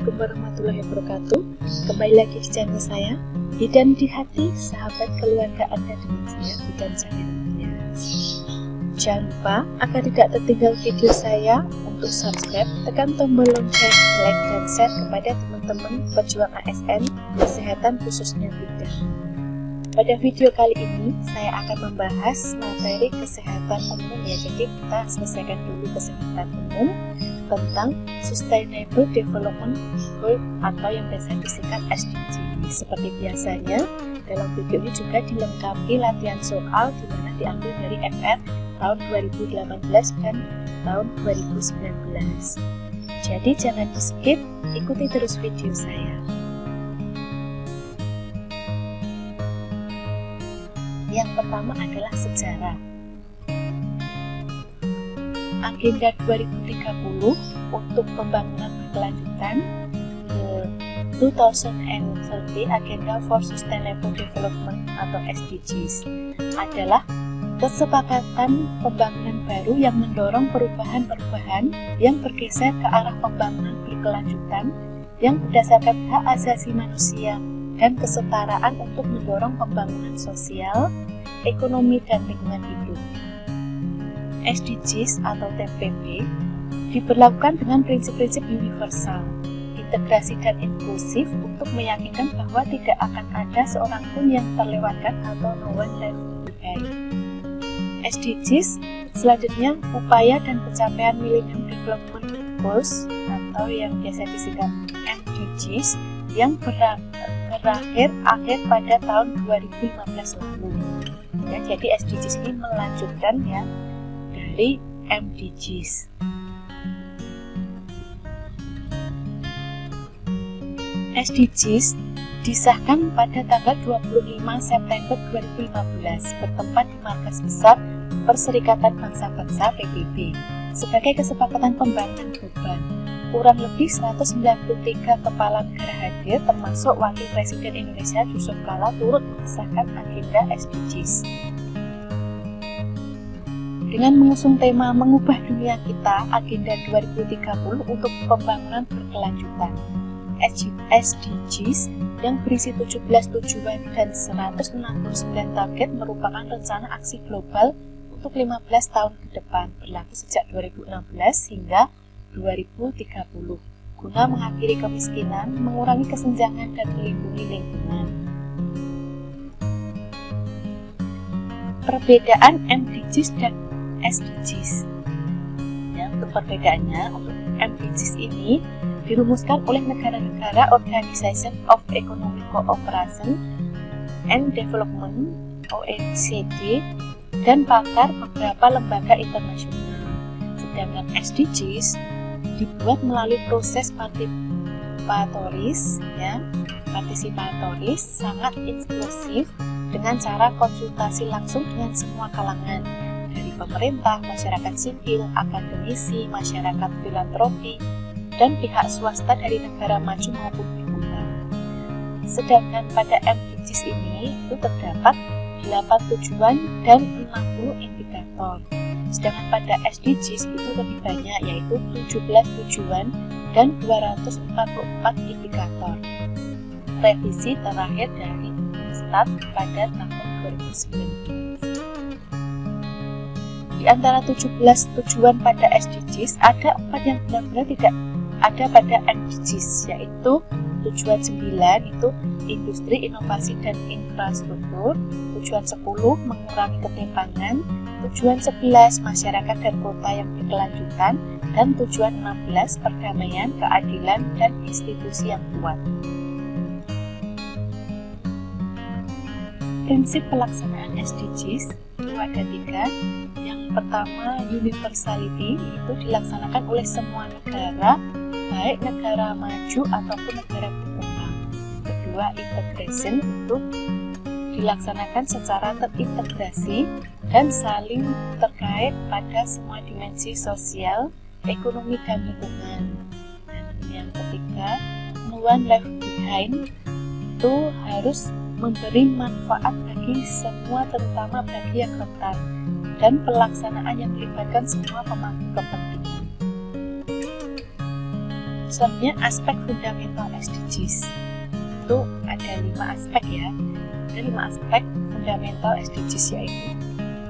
Assalamualaikum warahmatullahi wabarakatuh. Kembali lagi di channel saya, Bidan di Hati, sahabat keluarga Anda dengan saya, Bidan Cahaya. Jangan lupa, agar tidak tertinggal video saya, untuk subscribe, tekan tombol lonceng, like, dan share kepada teman-teman pejuang ASN, kesehatan khususnya bidan. Pada video kali ini, saya akan membahas materi kesehatan umum ya. Jadi kita selesaikan dulu kesehatan umum tentang Sustainable Development Goal atau yang biasa disingkat SDG. Seperti biasanya, dalam video ini juga dilengkapi latihan soal di mana diambil dari FR tahun 2018 dan tahun 2019. Jadi jangan di skip, ikuti terus video saya. Yang pertama adalah sejarah. Agenda 2030 untuk pembangunan berkelanjutan, 2030 Agenda for Sustainable Development atau SDGs, adalah kesepakatan pembangunan baru yang mendorong perubahan-perubahan yang bergeser ke arah pembangunan berkelanjutan yang berdasarkan hak asasi manusia dan kesetaraan untuk mendorong pembangunan sosial, ekonomi, dan lingkungan hidup. SDGs atau TPP diberlakukan dengan prinsip-prinsip universal, integrasi dan inklusif untuk meyakinkan bahwa tidak akan ada seorang pun yang terlewatkan atau no one left behind. SDGs selanjutnya upaya dan pencapaian Millennium Development Goals atau yang biasa disingkat MDGs yang berakhir pada tahun 2015 lalu. Ya, jadi SDGs ini melanjutkan ya dari MDGs. SDGs disahkan pada tanggal 25 September 2015 bertempat di Markas Besar Perserikatan Bangsa-Bangsa PBB sebagai kesepakatan pembangunan global. Kurang lebih 193 kepala negara hadir termasuk Wakil Presiden Indonesia Yusuf Kala turut mengesahkan agenda SDGs. Dengan mengusung tema mengubah dunia kita, Agenda 2030 untuk pembangunan berkelanjutan. SDGs yang berisi 17 tujuan dan 169 target merupakan rencana aksi global untuk 15 tahun ke depan, berlaku sejak 2016 hingga 2030, guna mengakhiri kemiskinan, mengurangi kesenjangan, dan melindungi lingkungan. Perbedaan MDGs dan SDGs. Ya, untuk perbedaannya, untuk MDGs ini dirumuskan oleh negara-negara Organization of Economic Cooperation and Development (OECD) dan pakar beberapa lembaga internasional. Sedangkan SDGs dibuat melalui proses partisipatoris, sangat inklusif dengan cara konsultasi langsung dengan semua kalangan dari pemerintah, masyarakat sipil, akademisi, masyarakat filantropi, dan pihak swasta dari negara maju maupun berkembang. Sedangkan pada MDGs ini itu terdapat 8 tujuan dan 60 indikator. Sedangkan pada SDGs itu lebih banyak, yaitu 17 tujuan dan 244 indikator. Revisi terakhir dari Start pada tahun 2019. Di antara 17 tujuan pada SDGs, ada 4 yang benar-benar tidak ada pada MDGs, yaitu tujuan 9 itu industri, inovasi, dan infrastruktur, tujuan 10 mengurangi ketimpangan, tujuan 11 masyarakat dan kota yang berkelanjutan, dan tujuan 16 perdamaian, keadilan, dan institusi yang kuat. Prinsip pelaksanaan SDGs itu ada 3. Yang pertama, universality, itu dilaksanakan oleh semua negara, baik negara maju ataupun negara berkembang. Kedua, integration, itu dilaksanakan secara terintegrasi dan saling terkait pada semua dimensi sosial, ekonomi, dan lingkungan. Dan yang ketiga, no one left behind, itu harus memberi manfaat bagi semua, terutama bagi yang rentan, dan pelaksanaan yang melibatkan semua pemangku kepentingan. Selanjutnya aspek fundamental SDGs. Itu ada 5 aspek ya. Ada 5 aspek fundamental SDGs, yaitu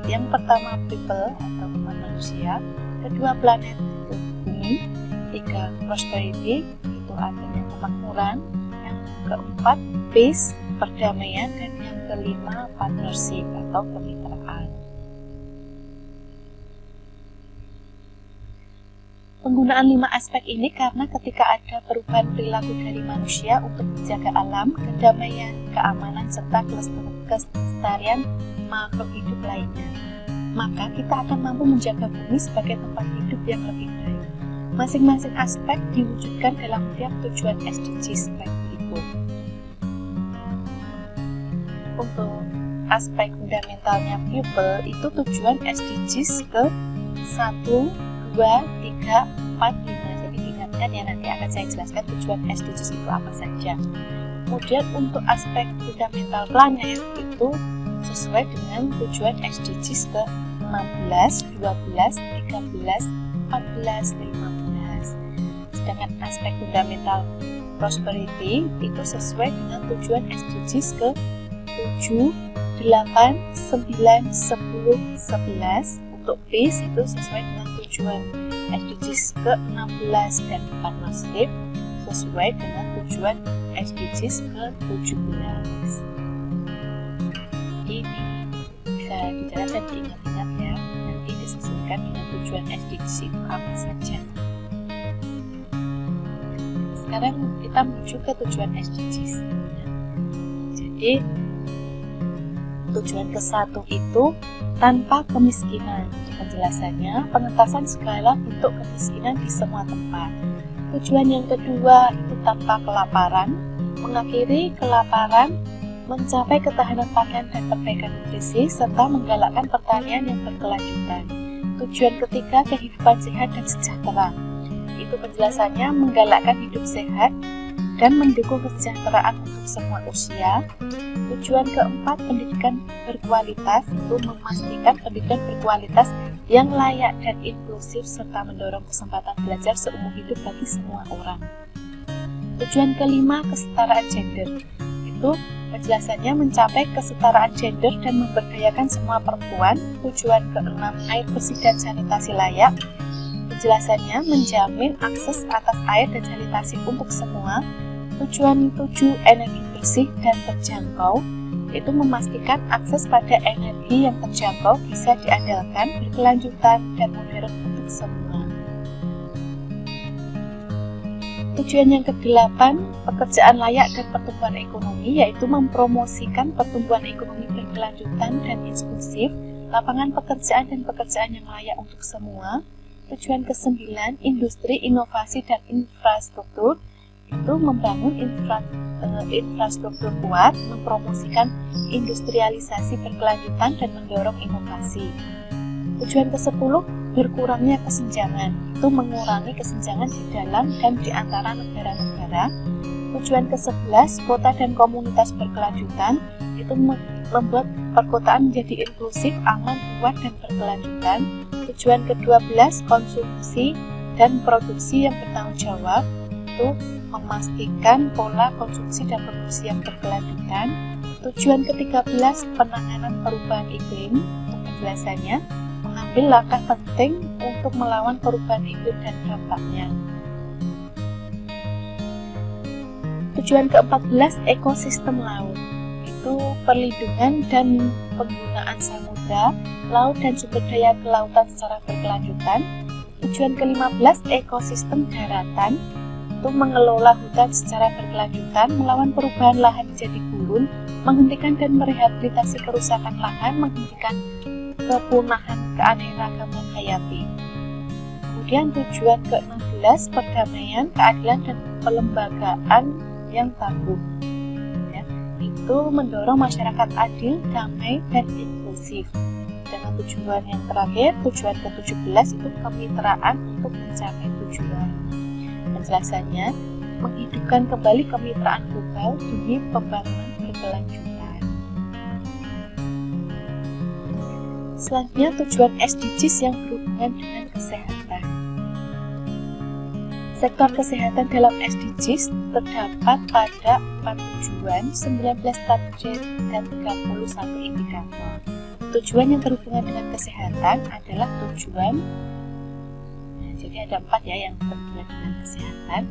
yang pertama people atau umat manusia, kedua planet itu bumi, 3 prosperity itu artinya kemakmuran, yang keempat peace perdamaian, dan yang kelima partnership atau kemitraan. Penggunaan 5 aspek ini karena ketika ada perubahan perilaku dari manusia untuk menjaga alam, kedamaian, keamanan, serta kelestarian makhluk hidup lainnya, maka kita akan mampu menjaga bumi sebagai tempat hidup yang lebih baik. Masing-masing aspek diwujudkan dalam tiap tujuan SDGs itu. Untuk aspek fundamentalnya people itu tujuan SDGs ke 1, 2, 3, 4, 5. Jadi diingatkan ya, nanti akan saya jelaskan tujuan SDGs itu apa saja. Kemudian untuk aspek fundamental planet itu sesuai dengan tujuan SDGs ke 16, 12, 13, 14, 15. Sedangkan aspek fundamental prosperity itu sesuai dengan tujuan SDGs ke 7, 8, 9, 10, 11. Untuk peace itu sesuai dengan tujuan SDGs ke 16 dan partnership sesuai dengan tujuan SDGs ke 17. Ini bisa dicatat dan diingat-ingat ya, nanti disesuaikan dengan tujuan SDGs itu apa saja. Sekarang kita menuju ke tujuan SDGs. Jadi tujuan ke-1 itu tanpa kemiskinan. Penjelasannya, pengentasan segala bentuk kemiskinan di semua tempat. Tujuan yang kedua itu tanpa kelaparan, mengakhiri kelaparan, mencapai ketahanan pangan dan perbaikan nutrisi, serta menggalakkan pertanian yang berkelanjutan. Tujuan ketiga, kehidupan sehat dan sejahtera. Itu penjelasannya, menggalakkan hidup sehat dan mendukung kesejahteraan untuk semua usia. Tujuan keempat, pendidikan berkualitas, itu memastikan pendidikan berkualitas yang layak dan inklusif serta mendorong kesempatan belajar seumur hidup bagi semua orang. Tujuan kelima, kesetaraan gender. Itu penjelasannya mencapai kesetaraan gender dan memberdayakan semua perempuan. Tujuan keenam, air bersih dan sanitasi layak. Penjelasannya menjamin akses atas air dan sanitasi untuk semua. Tujuan 7, energi bersih dan terjangkau, itu memastikan akses pada energi yang terjangkau bisa diandalkan, berkelanjutan, dan modern untuk semua. Tujuan yang ke-8, pekerjaan layak dan pertumbuhan ekonomi, yaitu mempromosikan pertumbuhan ekonomi berkelanjutan dan inklusif, lapangan pekerjaan dan pekerjaan yang layak untuk semua. Tujuan ke-9, industri, inovasi, dan infrastruktur, itu membangun infrastruktur kuat, mempromosikan industrialisasi berkelanjutan dan mendorong inovasi. Tujuan ke-10, berkurangnya kesenjangan, itu mengurangi kesenjangan di dalam dan di antara negara-negara. Tujuan ke-11, kota dan komunitas berkelanjutan, itu membuat perkotaan menjadi inklusif, aman, kuat, dan berkelanjutan. Tujuan ke-12, konsumsi dan produksi yang bertanggung jawab, itu memastikan pola konsumsi dan produksi yang berkelanjutan. Tujuan ke-13, penanganan perubahan iklim. Untuk penjelasannya, mengambil langkah penting untuk melawan perubahan iklim dan dampaknya. Tujuan ke-14, ekosistem laut. Itu perlindungan dan penggunaan samudra, laut, dan sumber daya kelautan secara berkelanjutan. Tujuan ke-15, ekosistem daratan. Itu mengelola hutan secara berkelanjutan, melawan perubahan lahan menjadi gurun, menghentikan dan merehabilitasi kerusakan lahan, menghentikan kepunahan keanekaragaman hayati. Kemudian tujuan ke-16, perdamaian, keadilan, dan pelembagaan yang tangguh. Ya, itu mendorong masyarakat adil, damai, dan inklusif. Dengan tujuan yang terakhir, tujuan ke-17 itu kemitraan untuk mencapai tujuan. Penjelasannya, menghidupkan kembali kemitraan global demi pembangunan berkelanjutan. Selanjutnya, tujuan SDGs yang berhubungan dengan kesehatan. Sektor kesehatan dalam SDGs terdapat pada 4 tujuan, 19 target, dan 31 indikator. Tujuan yang berhubungan dengan kesehatan adalah tujuan, jadi ada 4 ya yang berhubungan dengan kesehatan.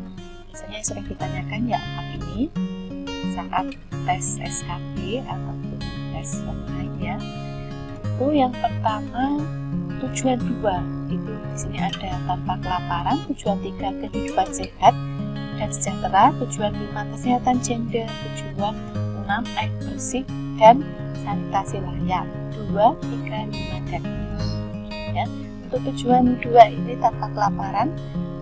Biasanya yang sering ditanyakan ya 4 ini saat tes SKP ataupun tes yang lain ya. Itu yang pertama tujuan 2, itu di sini ada tanpa kelaparan. Tujuan 3 kehidupan sehat dan sejahtera. Tujuan 5 kesehatan gender. Tujuan 6 air bersih dan sanitasi layak. 2, 3, 5 dan 6 ya. Untuk tujuan 2 ini tanpa kelaparan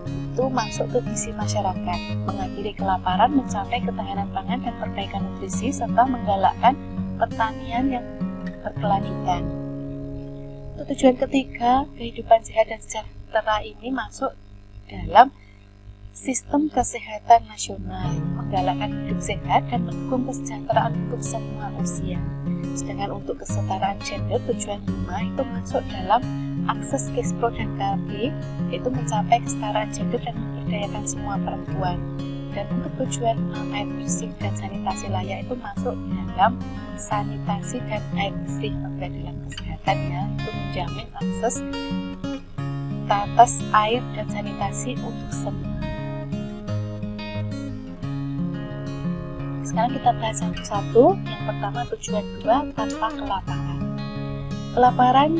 itu masuk ke visi masyarakat, mengakhiri kelaparan, mencapai ketahanan pangan dan perbaikan nutrisi, serta menggalakkan pertanian yang berkelanjutan. Untuk tujuan ketiga, kehidupan sehat dan sejahtera ini masuk dalam sistem kesehatan nasional, menggalakkan hidup sehat dan mendukung kesejahteraan untuk semua usia. Sedangkan untuk kesetaraan gender, tujuan 5 itu masuk dalam akses KISPRO dan KB, yaitu mencapai kesetaraan gender dan memberdayakan semua perempuan. Dan untuk tujuan 6 air bersih dan sanitasi layak itu masuk dalam sanitasi dan air bersih atau dalam kesehatan ya, itu menjamin akses tetes air dan sanitasi untuk semua. Sekarang kita bahas satu-satu. Yang pertama tujuan 2 tanpa kelaparan. Kelaparan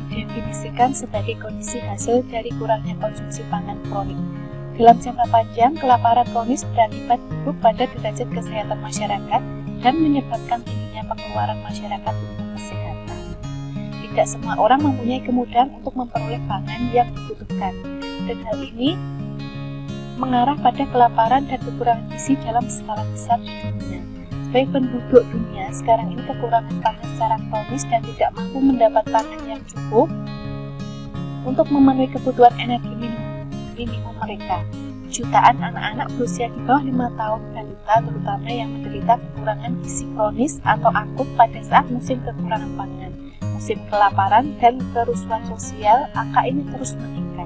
didefinisikan sebagai kondisi hasil dari kurangnya konsumsi pangan kronik. Dalam jangka panjang, kelaparan kronis berakibat buruk pada derajat kesehatan masyarakat dan menyebabkan tingginya pengeluaran masyarakat untuk kesehatan. Tidak semua orang mempunyai kemudahan untuk memperoleh pangan yang dibutuhkan, dan hal ini mengarah pada kelaparan dan kekurangan gizi dalam skala besar di dunia. Sebagai penduduk dunia, sekarang ini kekurangan pangan secara kronis dan tidak mampu mendapat pangan yang cukup untuk memenuhi kebutuhan energi minimum mereka. Jutaan anak-anak berusia di bawah 5 tahun balita terutama yang menderita kekurangan gizi kronis atau akut pada saat musim kekurangan pangan, musim kelaparan, dan kerusuhan sosial. Angka ini terus meningkat.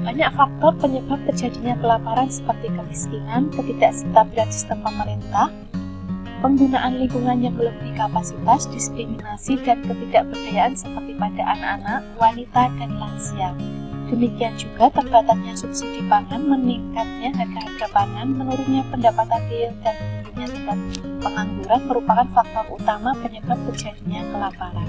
Banyak faktor penyebab terjadinya kelaparan seperti kemiskinan, ketidakstabilan sistem pemerintah, penggunaan lingkungan yang melebihi kapasitas, diskriminasi, dan ketidakberdayaan seperti pada anak-anak, wanita, dan lansia. Demikian juga terbatasnya subsidi pangan, meningkatnya harga-harga pangan, menurunnya pendapatan real, dan tingginya tingkat pengangguran merupakan faktor utama penyebab terjadinya kelaparan.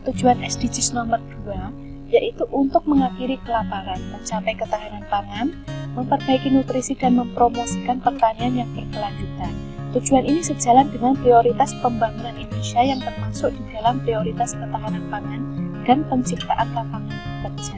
Tujuan SDGs nomor 2 yaitu untuk mengakhiri kelaparan, mencapai ketahanan pangan, memperbaiki nutrisi, dan mempromosikan pertanian yang berkelanjutan. Tujuan ini sejalan dengan prioritas pembangunan Indonesia yang termasuk di dalam prioritas ketahanan pangan dan penciptaan lapangan kerja.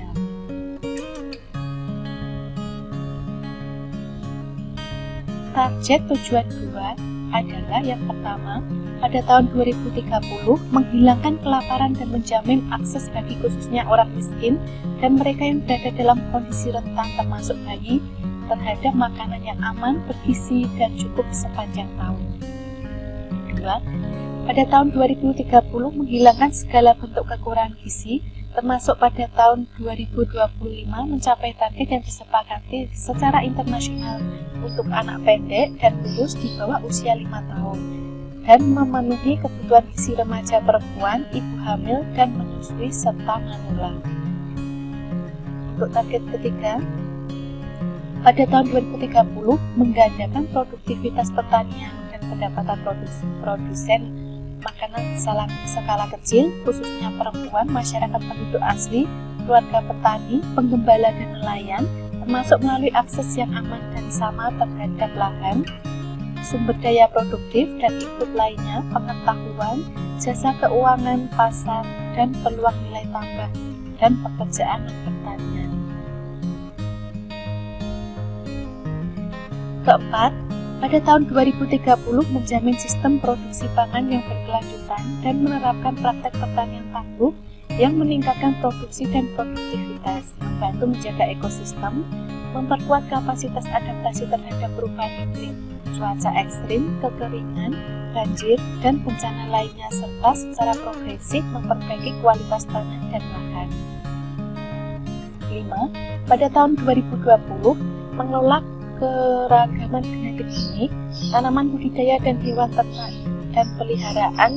Target tujuan 2 adalah yang pertama, pada tahun 2030 menghilangkan kelaparan dan menjamin akses bagi khususnya orang miskin dan mereka yang berada dalam kondisi rentan termasuk bayi terhadap makanan yang aman, bergizi, dan cukup sepanjang tahun. Kedua, pada tahun 2030 menghilangkan segala bentuk kekurangan gizi termasuk pada tahun 2025 mencapai target yang disepakati secara internasional untuk anak pendek dan lulus di bawah usia 5 tahun dan memenuhi kebutuhan gizi remaja perempuan, ibu hamil, dan menyusui serta manula. Untuk target ketiga, pada tahun 2030 menggandakan produktivitas pertanian dan pendapatan produsen makanan skala kecil, khususnya perempuan, masyarakat penduduk asli, keluarga petani, penggembala, dan nelayan, termasuk melalui akses yang aman dan sama terhadap lahan, sumber daya produktif, dan input lainnya, pengetahuan, jasa keuangan, pasar, dan peluang nilai tambah, dan pekerjaan pertanian. Keempat, pada tahun 2030 menjamin sistem produksi pangan yang berkelanjutan dan menerapkan praktek pertanian tangguh yang meningkatkan produksi dan produktivitas, membantu menjaga ekosistem, memperkuat kapasitas adaptasi terhadap perubahan iklim, cuaca ekstrim, kekeringan, banjir, dan bencana lainnya, serta secara progresif memperbaiki kualitas tanah dan lahan. 5, pada tahun 2020 mengelola keragaman genetik ini, tanaman budidaya dan hewan ternak dan peliharaan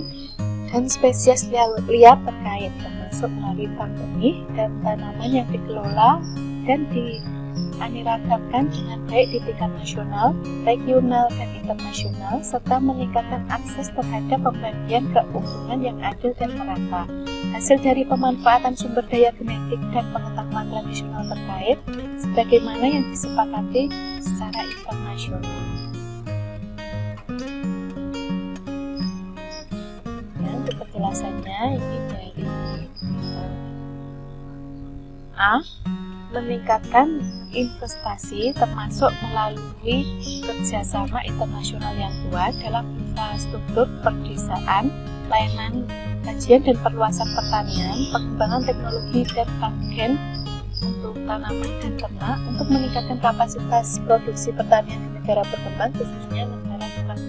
dan spesies liar terkait, termasuk melalui bank benih dan tanaman yang dikelola dan dianiragamkan dengan baik di tingkat nasional, regional, dan internasional, serta meningkatkan akses terhadap pembagian keuntungan yang adil dan merata. Hasil dari pemanfaatan sumber daya genetik dan pengetahuan tradisional terkait, sebagaimana yang disepakati secara internasional. Untuk penjelasannya ini dari A. Meningkatkan investasi termasuk melalui kerjasama internasional yang kuat dalam infrastruktur perdesaan, layanan kajian dan perluasan pertanian, pengembangan teknologi dan agen untuk tanaman dan ternak untuk meningkatkan kapasitas produksi pertanian di negara berkembang, khususnya negara berkembang.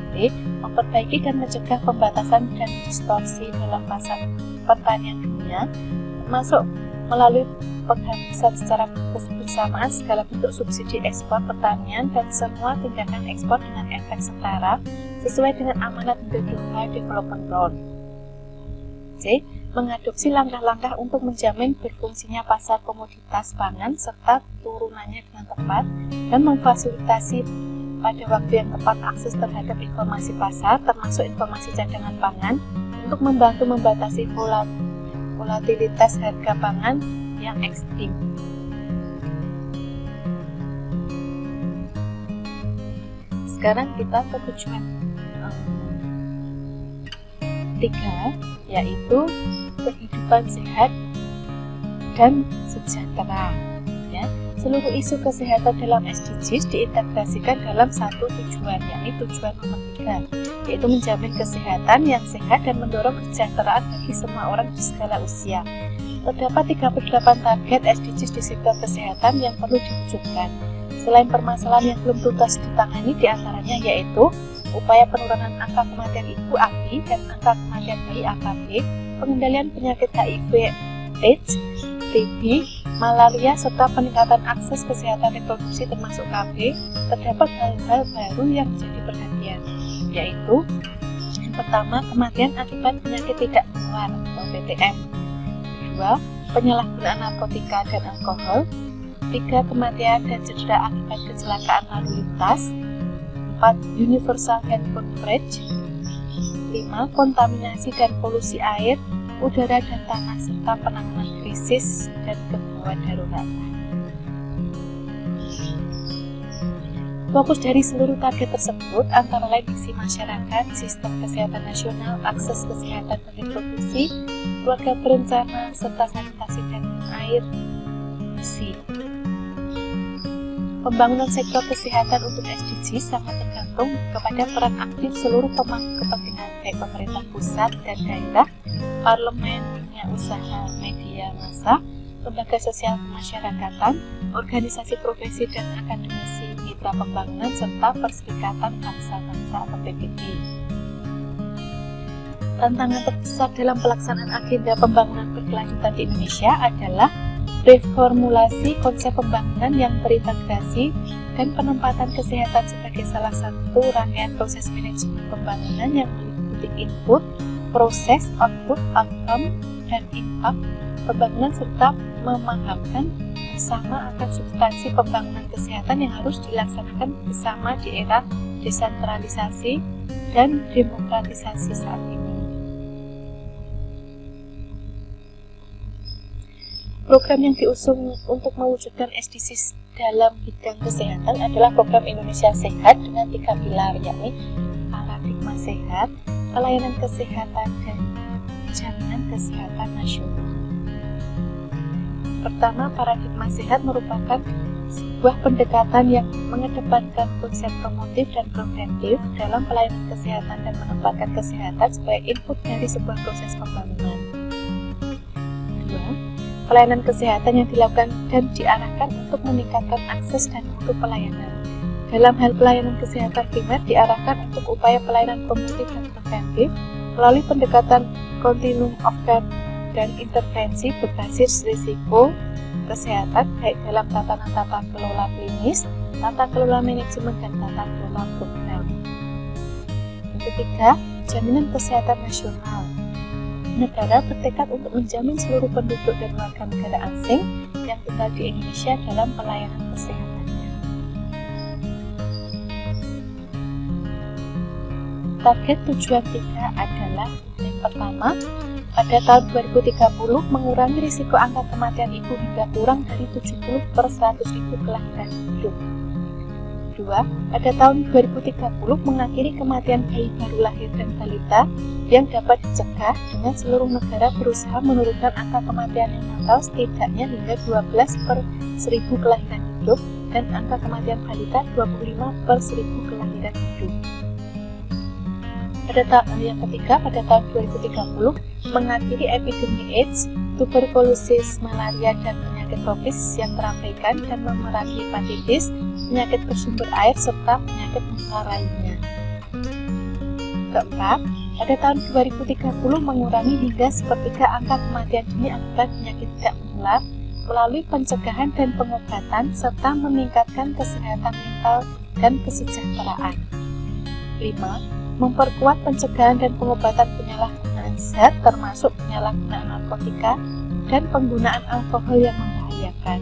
B. Memperbaiki dan mencegah pembatasan dan distorsi dalam pasar pertanian dunia, termasuk melalui penghapusan secara bersamaan segala bentuk subsidi ekspor pertanian dan semua tindakan ekspor dengan efek setara sesuai dengan amanat The Doha Development Goal. C. Mengadopsi langkah-langkah untuk menjamin berfungsinya pasar komoditas pangan serta turunannya dengan tepat dan memfasilitasi pada waktu yang tepat akses terhadap informasi pasar termasuk informasi cadangan pangan untuk membantu membatasi volatilitas harga pangan yang ekstrim. Sekarang kita ke tujuan 3, yaitu kehidupan sehat dan sejahtera. Ya, seluruh isu kesehatan dalam SDGs diintegrasikan dalam satu tujuan, yakni tujuan nomor 3, yaitu menjamin kesehatan yang sehat dan mendorong kesejahteraan bagi semua orang di segala usia. Terdapat 38 target SDGs di sektor kesehatan yang perlu diwujudkan. Selain permasalahan yang belum tuntas ditangani, diantaranya yaitu upaya penurunan angka kematian ibu AKI dan angka kematian bayi AKB, pengendalian penyakit HIV/AIDS, TB, malaria, serta peningkatan akses kesehatan reproduksi termasuk KB. Terdapat hal-hal baru yang menjadi perhatian, yaitu yang pertama, kematian akibat penyakit tidak menular atau PTM. 2. Penyalahgunaan narkotika dan alkohol. 3. Kematian dan cedera akibat kecelakaan lalu lintas. 4. Universal health coverage. 5. Kontaminasi dan polusi air, udara dan tanah, serta penanganan krisis dan gawat darurat. Fokus dari seluruh target tersebut antara lain visi masyarakat, sistem kesehatan nasional, akses kesehatan dan reproduksi, keluarga berencana, serta sanitasi dan air bersih. Pembangunan sektor kesehatan untuk SDGs sangat tergantung kepada peran aktif seluruh pemangku kepentingan, baik pemerintah pusat dan daerah, parlemen, dunia usaha, media massa, lembaga sosial kemasyarakatan, organisasi profesi dan akademisi, mitra pembangunan, serta Perserikatan Bangsa-Bangsa atau PBB. Tantangan terbesar dalam pelaksanaan agenda pembangunan berkelanjutan di Indonesia adalah reformulasi konsep pembangunan yang terintegrasi dan penempatan kesehatan sebagai salah satu rangkaian proses manajemen pembangunan yang meliputi input, proses, output, outcome, dan impact pembangunan serta memahamkan bersama akan substansi pembangunan kesehatan yang harus dilaksanakan bersama di era desentralisasi dan demokratisasi saat ini. Program yang diusung untuk mewujudkan SDGs dalam bidang kesehatan adalah program Indonesia Sehat dengan 3 pilar, yakni paradigma sehat, pelayanan kesehatan, dan jaminan kesehatan nasional. Pertama, paradigma sehat merupakan sebuah pendekatan yang mengedepankan konsep promotif dan preventif dalam pelayanan kesehatan dan menempatkan kesehatan sebagai input dari sebuah proses pembangunan. Kedua, pelayanan kesehatan yang dilakukan dan diarahkan untuk meningkatkan akses dan mutu pelayanan. Dalam hal pelayanan kesehatan primer diarahkan untuk upaya pelayanan promotif dan preventif melalui pendekatan continuum of care dan intervensi berbasis risiko kesehatan baik dalam tata kelola klinis, tata kelola manajemen, dan tata kelola program. Yang ketiga, jaminan kesehatan nasional. Negara bertekad untuk menjamin seluruh penduduk dan warga negara asing yang tinggal di Indonesia dalam pelayanan kesehatannya. Target tujuan 3 adalah yang pertama, pada tahun 2030 mengurangi risiko angka kematian ibu hingga kurang dari 70 per 100.000 kelahiran hidup. 2. Pada tahun 2030 mengakhiri kematian bayi baru lahir dan balita yang dapat dicegah dengan seluruh negara berusaha menurunkan angka kematian neonatal setidaknya hingga 12 per 1000 kelahiran hidup dan angka kematian balita 25 per 1000 kelahiran hidup. Yang ketiga, pada tahun 2030 mengakhiri epidemi AIDS, tuberkulosis, malaria, dan penyakit tropis yang terabaikan dan memerangi hepatitis, penyakit bersumber air, serta penyakit menular lainnya. Keempat, pada tahun 2030 mengurangi hingga sepertiga angka kematian dini akibat penyakit tidak menular melalui pencegahan dan pengobatan serta meningkatkan kesehatan mental dan kesejahteraan. 5. Memperkuat pencegahan dan pengobatan penyalahgunaan zat termasuk penyalahgunaan narkotika dan penggunaan alkohol yang membahayakan.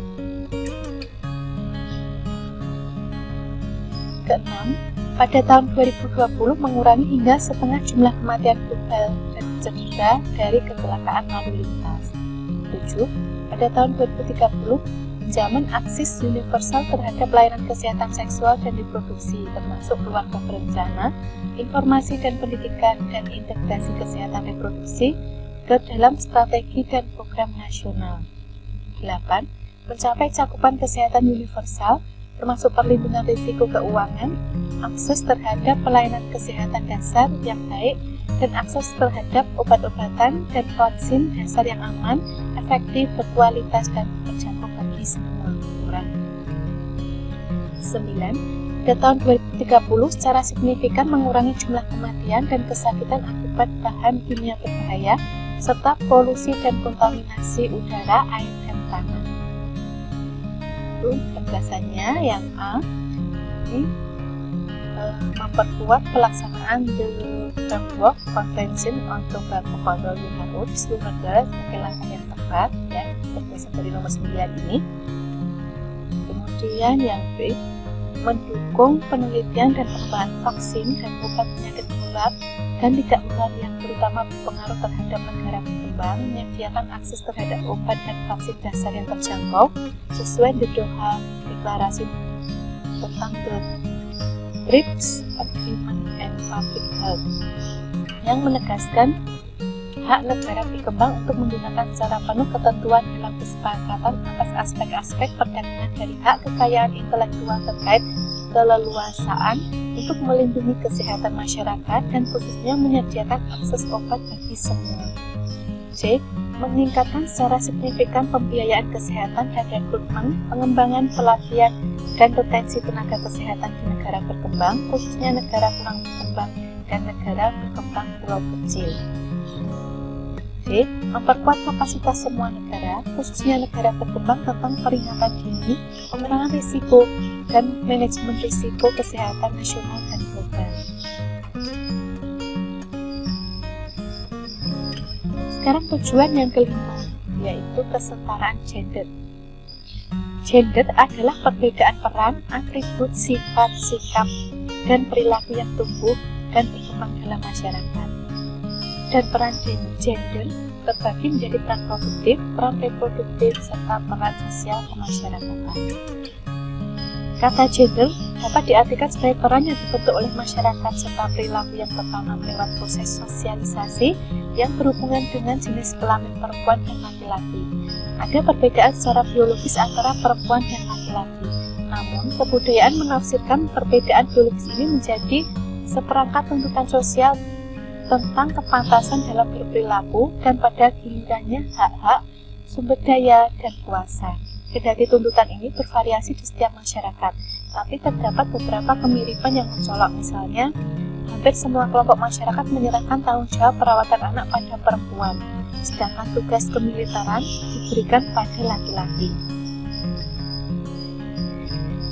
Keenam, pada tahun 2020 mengurangi hingga setengah jumlah kematian global dan cedera dari kecelakaan lalu lintas. 7. Pada tahun 2030 menjamin akses universal terhadap layanan kesehatan seksual dan reproduksi, termasuk keluarga berencana, informasi dan pendidikan, dan integrasi kesehatan reproduksi ke dalam strategi dan program nasional. 8. Mencapai cakupan kesehatan universal, termasuk perlindungan risiko keuangan, akses terhadap pelayanan kesehatan dasar yang baik, dan akses terhadap obat-obatan dan vaksin dasar yang aman, efektif, berkualitas, dan terjangkau bagi semua orang. 9. Pada tahun 2030 secara signifikan mengurangi jumlah kematian dan kesakitan akibat bahan kimia berbahaya, serta polusi dan kontaminasi udara, air, dan tanah. Itu penjelasannya. Yang A, ini memperkuat pelaksanaan The Framework Convention on Tobacco Control WHO di seluruh negara sebagai langkah yang tepat, ya, berdasarkan dari nomor 9 ini. Kemudian yang B, mendukung penelitian dan pengembangan vaksin dan obat penyakit menular dan tidak menular yang terutama berpengaruh terhadap negara berkembang, menyediakan akses terhadap obat dan vaksin dasar yang terjangkau sesuai The Doha Deklarasi tentang the TRIPS Agreement and Public Health yang menegaskan hak negara berkembang untuk menggunakan secara penuh ketentuan dalam kesepakatan atas aspek-aspek perdagangan dari hak kekayaan intelektual terkait keleluasaan untuk melindungi kesehatan masyarakat dan khususnya menyediakan akses obat bagi semua. C. Meningkatkan secara signifikan pembiayaan kesehatan dan rekrutmen, pengembangan pelatihan, dan retensi tenaga kesehatan di negara berkembang, khususnya negara kurang berkembang dan negara berkembang pulau kecil. D. Memperkuat kapasitas semua negara, khususnya negara berkembang tentang peringatan dini, pengurangan risiko, dan manajemen risiko kesehatan nasional dan global. Sekarang tujuan yang kelima, yaitu kesetaraan gender. Gender adalah perbedaan peran, atribut, sifat, sikap, dan perilaku yang tumbuh dan berkembang dalam masyarakat. Dan peran gender terbagi menjadi peran produktif, peran reproduktif, serta peran sosial kemasyarakatan. Kata gender dapat diartikan sebagai peran yang dibentuk oleh masyarakat serta perilaku yang tertanam lewat proses sosialisasi yang berhubungan dengan jenis kelamin perempuan dan laki-laki. Ada perbedaan secara biologis antara perempuan dan laki-laki. Namun, kebudayaan menafsirkan perbedaan biologis ini menjadi seperangkat tuntutan sosial tentang kepantasan dalam berperilaku dan pada gilirannya hak-hak, sumber daya, dan kuasa. Kendati tuntutan ini bervariasi di setiap masyarakat, tapi terdapat beberapa kemiripan yang mencolok. Misalnya, hampir semua kelompok masyarakat menyerahkan tanggung jawab perawatan anak pada perempuan. sedangkan tugas kemiliteran diberikan pada laki-laki.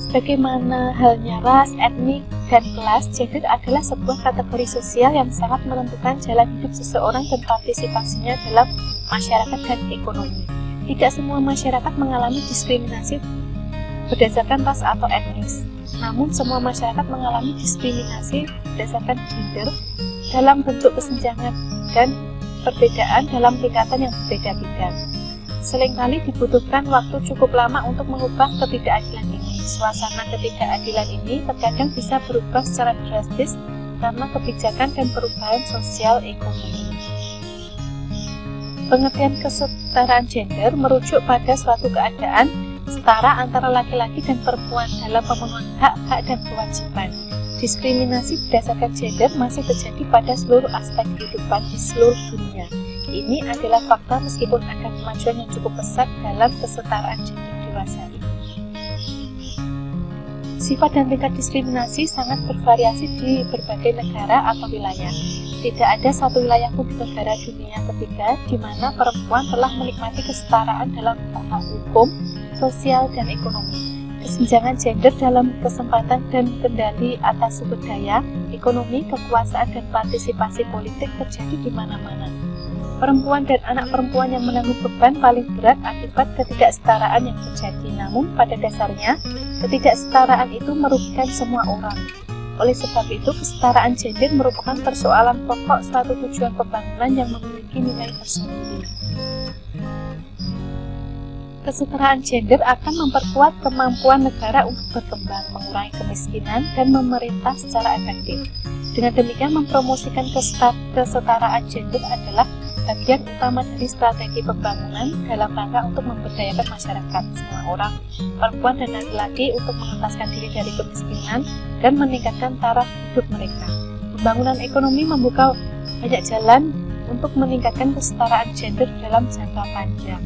Sebagaimana halnya ras, etnik, dan kelas, gender adalah sebuah kategori sosial yang sangat menentukan jalan hidup seseorang dan partisipasinya dalam masyarakat dan ekonomi. Tidak semua masyarakat mengalami diskriminasi berdasarkan ras atau etnis, namun semua masyarakat mengalami diskriminasi berdasarkan gender dalam bentuk kesenjangan dan perbedaan dalam tingkatan yang berbeda-beda. Seringkali dibutuhkan waktu cukup lama untuk mengubah ketidakadilan ini. Suasana ketidakadilan ini terkadang bisa berubah secara drastis karena kebijakan dan perubahan sosial ekonomi. Pengertian kesetaraan gender merujuk pada suatu keadaan setara antara laki-laki dan perempuan dalam pemenuhan hak-hak dan kewajiban. Diskriminasi berdasarkan gender masih terjadi pada seluruh aspek kehidupan di seluruh dunia. Ini adalah fakta meskipun ada kemajuan yang cukup pesat dalam kesetaraan gender dewasa ini. Sifat dan tingkat diskriminasi sangat bervariasi di berbagai negara atau wilayah. Tidak ada satu wilayah pun di negara dunia ketiga di mana perempuan telah menikmati kesetaraan dalam hak hukum, sosial, dan ekonomi. Kesenjangan gender dalam kesempatan dan kendali atas sumber daya, ekonomi, kekuasaan, dan partisipasi politik terjadi di mana-mana. Perempuan dan anak perempuan yang menanggung beban paling berat akibat ketidaksetaraan yang terjadi. Namun, pada dasarnya, ketidaksetaraan itu merugikan semua orang. Oleh sebab itu, kesetaraan gender merupakan persoalan pokok suatu tujuan pembangunan yang memiliki nilai tersendiri. Kesetaraan gender akan memperkuat kemampuan negara untuk berkembang, mengurangi kemiskinan, dan memerintah secara efektif. Dengan demikian, mempromosikan kesetaraan gender adalah bagian utama dari strategi pembangunan dalam rangka untuk memberdayakan masyarakat, semua orang, perempuan dan laki-laki untuk mengentaskan diri dari kemiskinan dan meningkatkan taraf hidup mereka. Pembangunan ekonomi membuka banyak jalan untuk meningkatkan kesetaraan gender dalam jangka panjang.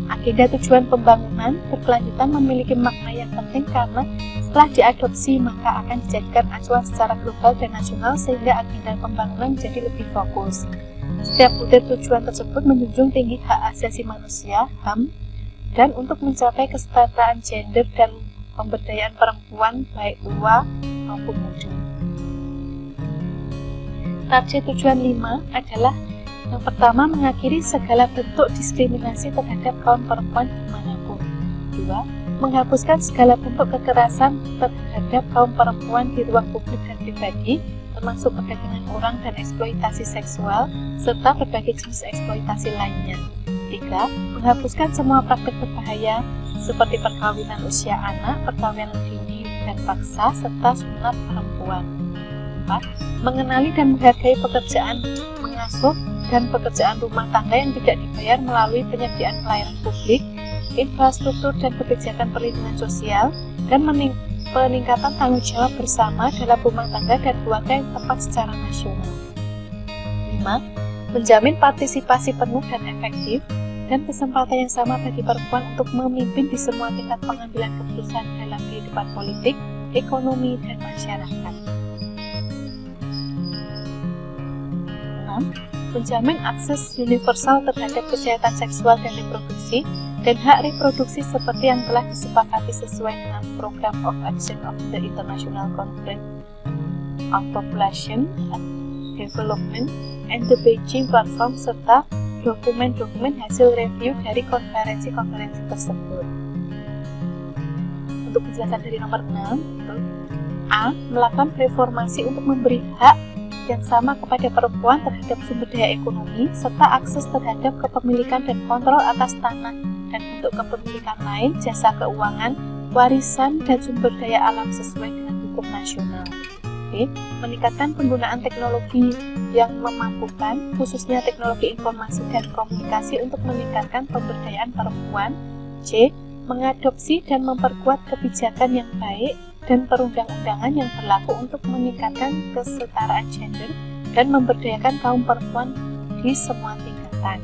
Agenda tujuan pembangunan berkelanjutan memiliki makna yang penting karena setelah diadopsi maka akan dijadikan acuan secara global dan nasional sehingga agenda pembangunan menjadi lebih fokus. Setiap butir tujuan tersebut menjunjung tinggi hak asasi manusia, HAM, dan untuk mencapai kesetaraan gender dan pemberdayaan perempuan baik tua maupun muda. Target tujuan 5 adalah yang pertama, mengakhiri segala bentuk diskriminasi terhadap kaum perempuan dimanapun. 2. Menghapuskan segala bentuk kekerasan terhadap kaum perempuan di ruang publik dan pribadi, termasuk perdagangan orang dan eksploitasi seksual, serta berbagai jenis eksploitasi lainnya. 3. Menghapuskan semua praktik berbahaya, seperti perkawinan usia anak, perkawinan dini dan paksa, serta sunat perempuan. 4. Mengenali dan menghargai pekerjaan mengasuh dan pekerjaan rumah tangga yang tidak dibayar melalui penyediaan pelayanan publik, infrastruktur dan kebijakan perlindungan sosial, dan peningkatan tanggung jawab bersama dalam rumah tangga dan keluarga yang tepat secara nasional. 5. Menjamin partisipasi penuh dan efektif dan kesempatan yang sama bagi perempuan untuk memimpin di semua tingkat pengambilan keputusan dalam kehidupan politik, ekonomi, dan masyarakat. 6. Menjamin akses universal terhadap kesehatan seksual dan reproduksi dan hak reproduksi seperti yang telah disepakati sesuai dengan Program of Action of the International Conference on Population and Development and the Beijing Platform serta dokumen-dokumen hasil review dari konferensi-konferensi tersebut. Untuk penjelasan dari nomor 6, A. Melakukan reformasi untuk memberi hak yang sama kepada perempuan terhadap sumber daya ekonomi, serta akses terhadap kepemilikan dan kontrol atas tanah dan bentuk kepemilikan lain, jasa keuangan, warisan, dan sumber daya alam sesuai dengan hukum nasional. B. Meningkatkan penggunaan teknologi yang memampukan, khususnya teknologi informasi dan komunikasi untuk meningkatkan pemberdayaan perempuan. C. Mengadopsi dan memperkuat kebijakan yang baik dan perundang-undangan yang berlaku untuk meningkatkan kesetaraan gender dan memberdayakan kaum perempuan di semua tingkatan.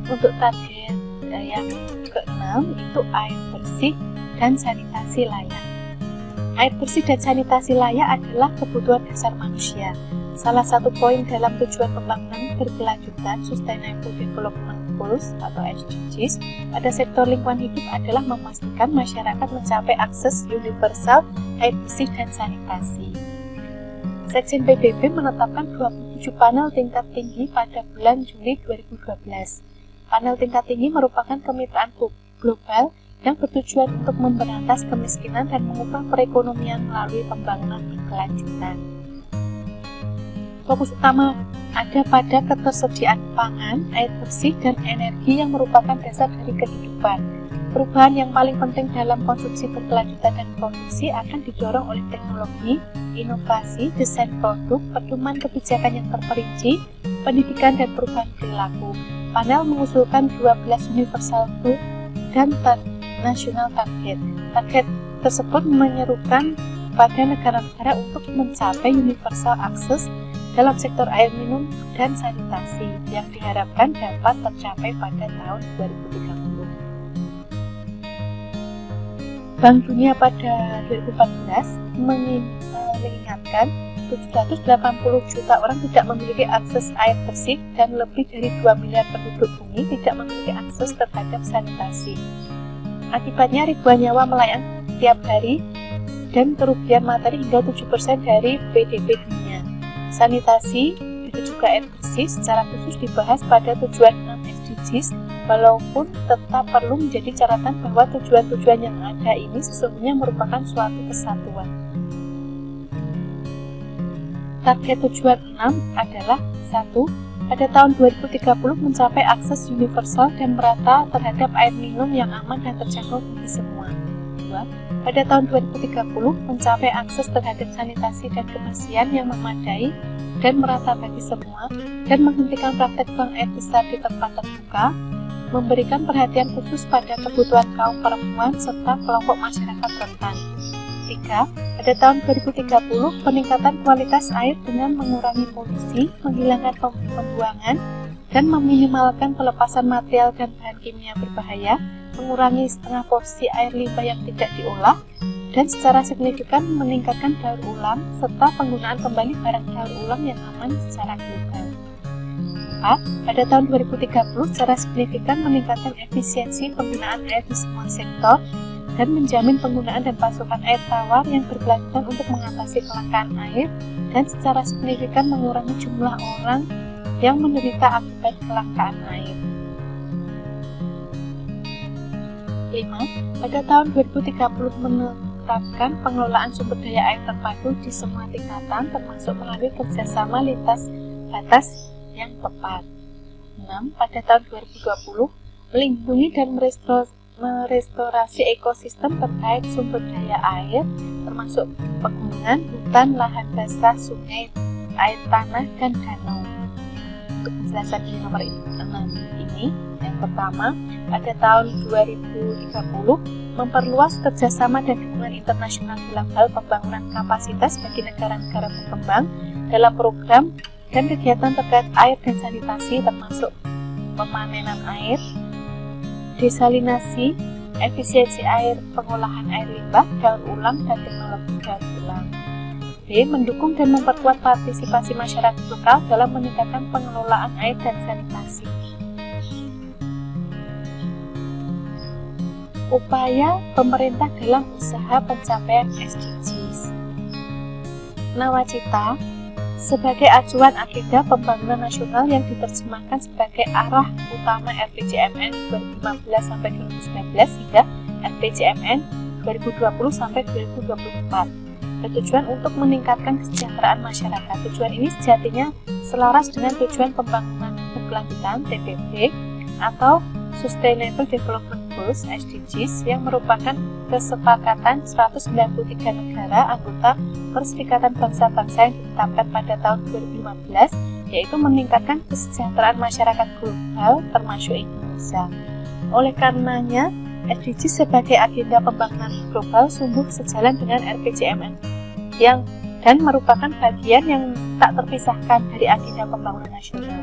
Untuk target yang ke-6 itu air bersih dan sanitasi layak. Air bersih dan sanitasi layak adalah kebutuhan dasar manusia. Salah satu poin dalam tujuan pembangunan berkelanjutan Sustainable Development Goals atau SDGs pada sektor lingkungan hidup adalah memastikan masyarakat mencapai akses universal air bersih dan sanitasi. Sekjen PBB menetapkan 27 panel tingkat tinggi pada bulan Juli 2012. Panel tingkat tinggi merupakan kemitraan global yang bertujuan untuk memberantas kemiskinan dan mengubah perekonomian melalui pembangunan berkelanjutan. Fokus utama ada pada ketersediaan pangan, air bersih, dan energi yang merupakan dasar dari kehidupan. Perubahan yang paling penting dalam konsumsi berkelanjutan dan produksi akan didorong oleh teknologi, inovasi, desain produk, pedoman kebijakan yang terperinci, pendidikan, dan perubahan perilaku. Panel mengusulkan 12 universal goal dan national target. Target tersebut menyerukan pada negara-negara untuk mencapai universal access dalam sektor air minum dan sanitasi yang diharapkan dapat tercapai pada tahun 2030. Bank Dunia pada 2014 mengingatkan 780 juta orang tidak memiliki akses air bersih dan lebih dari 2 miliar penduduk bumi tidak memiliki akses terhadap sanitasi. Akibatnya ribuan nyawa melayang tiap hari dan kerugian materi hingga 7% dari PDB dunia. Sanitasi, itu juga air bersih, secara khusus dibahas pada tujuan 6 SDGs, walaupun tetap perlu menjadi catatan bahwa tujuan-tujuan yang ada ini sesungguhnya merupakan suatu kesatuan. Target tujuan 6 adalah 1. Pada tahun 2030 mencapai akses universal dan merata terhadap air minum yang aman dan terjangkau bagi semua. 2. Pada tahun 2030 mencapai akses terhadap sanitasi dan kebersihan yang memadai dan merata bagi semua, dan menghentikan praktek buang air besar di tempat terbuka, memberikan perhatian khusus pada kebutuhan kaum perempuan serta kelompok masyarakat rentan. 3. Pada tahun 2030 peningkatan kualitas air dengan mengurangi polusi, menghilangkan pembuangan, dan meminimalkan pelepasan material dan bahan kimia berbahaya, mengurangi setengah porsi air limbah yang tidak diolah, dan secara signifikan meningkatkan daur ulang serta penggunaan kembali barang daur ulang yang aman secara global. 4. Pada tahun 2030 secara signifikan meningkatkan efisiensi penggunaan air di semua sektor dan menjamin penggunaan dan pasokan air tawar yang berkelanjutan untuk mengatasi kelangkaan air dan secara signifikan mengurangi jumlah orang yang menderita akibat kelangkaan air. 5. Pada tahun 2030 menetapkan pengelolaan sumber daya air terpadu di semua tingkatan termasuk melalui kerjasama lintas batas yang tepat. 6. Pada tahun 2020 melindungi dan merestorasi ekosistem terkait sumber daya air termasuk pegunungan, hutan, lahan basah, sungai, air tanah, dan danau. Untuk penjelasan di nomor 6 ini, yang pertama, pada tahun 2030 memperluas kerjasama dan dukungan internasional dalam hal pembangunan kapasitas bagi negara-negara berkembang dalam program dan kegiatan terkait air dan sanitasi termasuk pemanenan air, desalinasi, efisiensi air, pengolahan air limbah, daur ulang, dan teknologi daur ulang. B. Mendukung dan memperkuat partisipasi masyarakat lokal dalam meningkatkan pengelolaan air dan sanitasi. Upaya pemerintah dalam usaha pencapaian SDGs. Nawacita sebagai acuan agenda pembangunan nasional yang diterjemahkan sebagai arah utama RPJMN 2015-2019 hingga RPJMN 2020-2024 bertujuan untuk meningkatkan kesejahteraan masyarakat. Tujuan ini sejatinya selaras dengan tujuan pembangunan berkelanjutan TPP atau Sustainable Development Goals SDGs yang merupakan kesepakatan 193 negara anggota Perserikatan Bangsa-Bangsa yang ditetapkan pada tahun 2015, yaitu meningkatkan kesejahteraan masyarakat global termasuk Indonesia. Oleh karenanya, SDGs sebagai agenda pembangunan global sungguh sejalan dengan RPJMN dan merupakan bagian yang tak terpisahkan dari agenda pembangunan nasional.